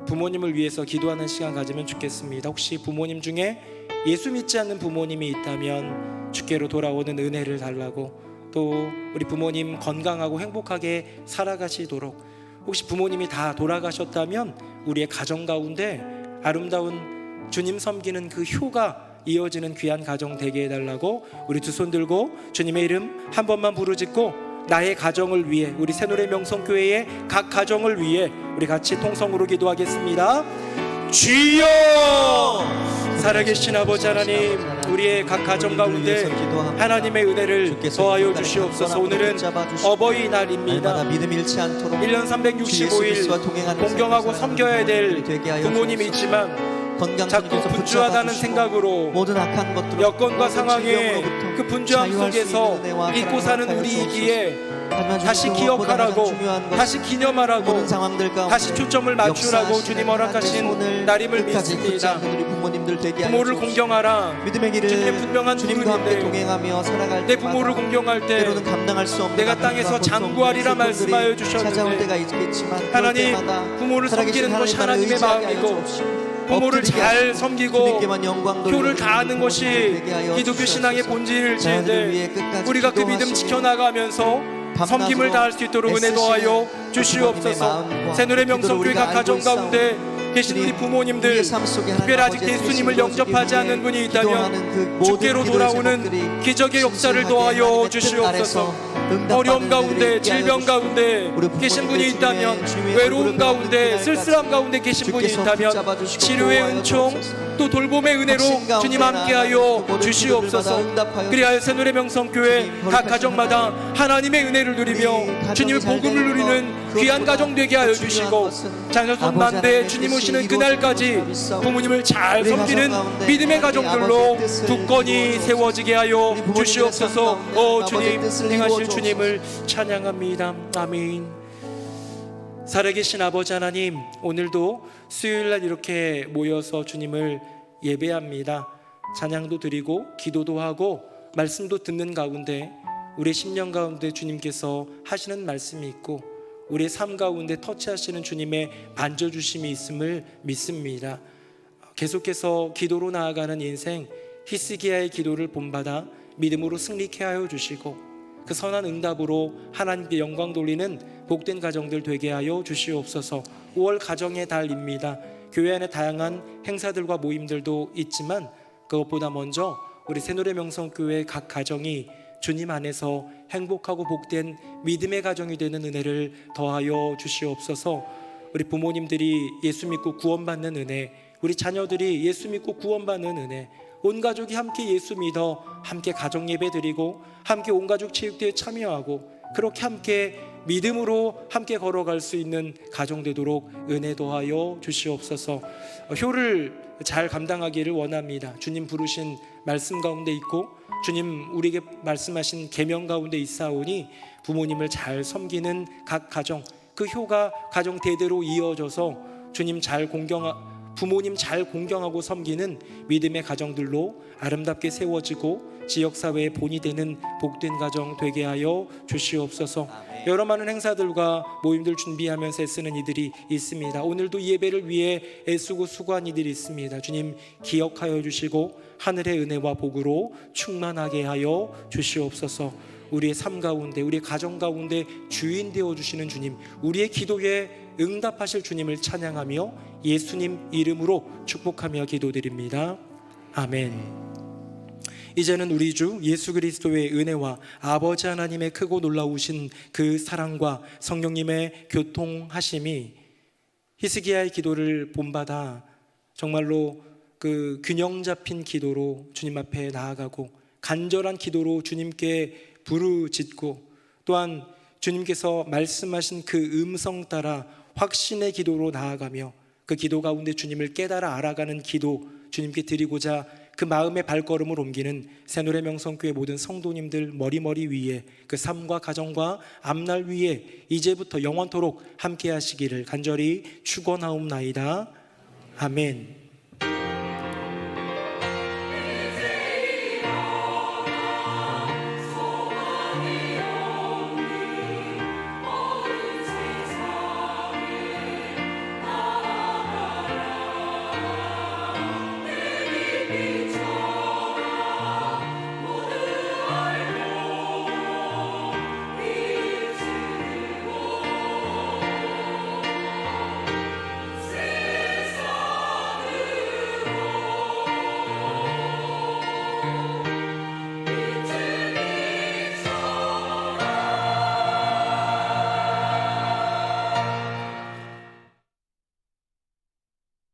부모님을 위해서 기도하는 시간 가지면 좋겠습니다. 혹시 부모님 중에 예수 믿지 않는 부모님이 있다면 주께로 돌아오는 은혜를 달라고, 또 우리 부모님 건강하고 행복하게 살아가시도록, 혹시 부모님이 다 돌아가셨다면 우리의 가정 가운데 아름다운 주님 섬기는 그 효가 이어지는 귀한 가정 되게 해달라고 우리 두 손 들고 주님의 이름 한 번만 부르짖고 나의 가정을 위해, 우리 새노래 명성교회의 각 가정을 위해 우리 같이 통성으로 기도하겠습니다. 주여! 살아계신 아버지 하나님, 우리의 각 가정 가운데 하나님의 은혜를 더하여 주시옵소서. 오늘은 어버이날입니다. 1년 365일 공경하고 섬겨야 될 부모님이 있지만 자꾸 분주하다는 생각으로 모든 악한 것들, 여건과 상황에 그 분주함 속에서 잊고 사는 우리이기에 다시 기억하라고, 다시 기념하라고, 다시 초점을 맞추라고 주님 허락하신 날임을 믿습니다. 부모를 공경하라. 주님의 분명한 부름인데 내 부모를 공경할 때 내가 땅에서 장구하리라 말씀하여 주셨는데, 하나님, 부모를 섬기는 것이 하나님의 마음이고 부모를 잘 섬기고 교를 다하는 것이 기독교 신앙의 본질일지인데, 우리가 그 믿음 지켜나가면서 섬김을 다할 수 있도록 은혜 더하여 주시옵소서. 새노래 명성교회 각 가정 가운데 계신 우리 부모님들, 특별히 아직 예수님을 영접하지 않는 분이 있다면 주께로 돌아오는 기적의 역사를 더하여 주시옵소서. 어려움 가운데, 질병 가운데 계신 분이 있다면, 외로움 가운데, 쓸쓸함 가운데 계신 분이 있다면 치료의 은총, 또 돌봄의 은혜로 주님 함께하여 주시옵소서. 그리하여 새노래 명성교회 각 가정마다 하나님의 은혜를 누리며 주님의 복음을 누리는 귀한 가정 되게 하여 주시고, 자녀손 만대 주님 오시는 그날까지 부모님을 잘 섬기는 믿음의 가정들로 굳건히 세워지게 하여 주시옵소서. 주님, 행하실 주님을 찬양합니다. 아멘. 살아계신 아버지 하나님, 오늘도 수요일날 이렇게 모여서 주님을 예배합니다. 찬양도 드리고 기도도 하고 말씀도 듣는 가운데 우리의 심령 가운데 주님께서 하시는 말씀이 있고 우리의 삶 가운데 터치하시는 주님의 만져주심이 있음을 믿습니다. 계속해서 기도로 나아가는 인생, 히스기야의 기도를 본받아 믿음으로 승리케 하여 주시고 그 선한 응답으로 하나님께 영광 돌리는 복된 가정들 되게 하여 주시옵소서. 5월 가정의 달입니다. 교회 안에 다양한 행사들과 모임들도 있지만 그것보다 먼저 우리 새노래 명성교회 각 가정이 주님 안에서 행복하고 복된 믿음의 가정이 되는 은혜를 더하여 주시옵소서. 우리 부모님들이 예수 믿고 구원받는 은혜, 우리 자녀들이 예수 믿고 구원받는 은혜, 온 가족이 함께 예수 믿어 함께 가정 예배 드리고 함께 온 가족 체육대회에 참여하고 그렇게 함께 믿음으로 함께 걸어갈 수 있는 가정 되도록 은혜 더하여 주시옵소서. 효를 잘 감당하기를 원합니다. 주님 부르신 말씀 가운데 있고 주님 우리에게 말씀하신 계명 가운데 있사오니 부모님을 잘 섬기는 각 가정, 그 효가 가정 대대로 이어져서 주님 부모님 잘 공경하고 섬기는 믿음의 가정들로 아름답게 세워지고 지역사회의 본이 되는 복된 가정 되게 하여 주시옵소서. 여러 많은 행사들과 모임들 준비하면서 애쓰는 이들이 있습니다. 오늘도 예배를 위해 애쓰고 수고한 이들이 있습니다. 주님 기억하여 주시고 하늘의 은혜와 복으로 충만하게 하여 주시옵소서. 우리의 삶 가운데, 우리의 가정 가운데 주인 되어주시는 주님, 우리의 기도에 응답하실 주님을 찬양하며 예수님 이름으로 축복하며 기도드립니다. 아멘. 이제는 우리 주 예수 그리스도의 은혜와 아버지 하나님의 크고 놀라우신 그 사랑과 성령님의 교통하심이 히스기야의 기도를 본받아 정말로 그 균형 잡힌 기도로 주님 앞에 나아가고 간절한 기도로 주님께 부르짖고 또한 주님께서 말씀하신 그 음성 따라 확신의 기도로 나아가며 그 기도 가운데 주님을 깨달아 알아가는 기도 주님께 드리고자 그 마음의 발걸음을 옮기는 새노래 명성교회 모든 성도님들 머리 위에 그 삶과 가정과 앞날 위에 이제부터 영원토록 함께 하시기를 간절히 축원하옵나이다. 아멘.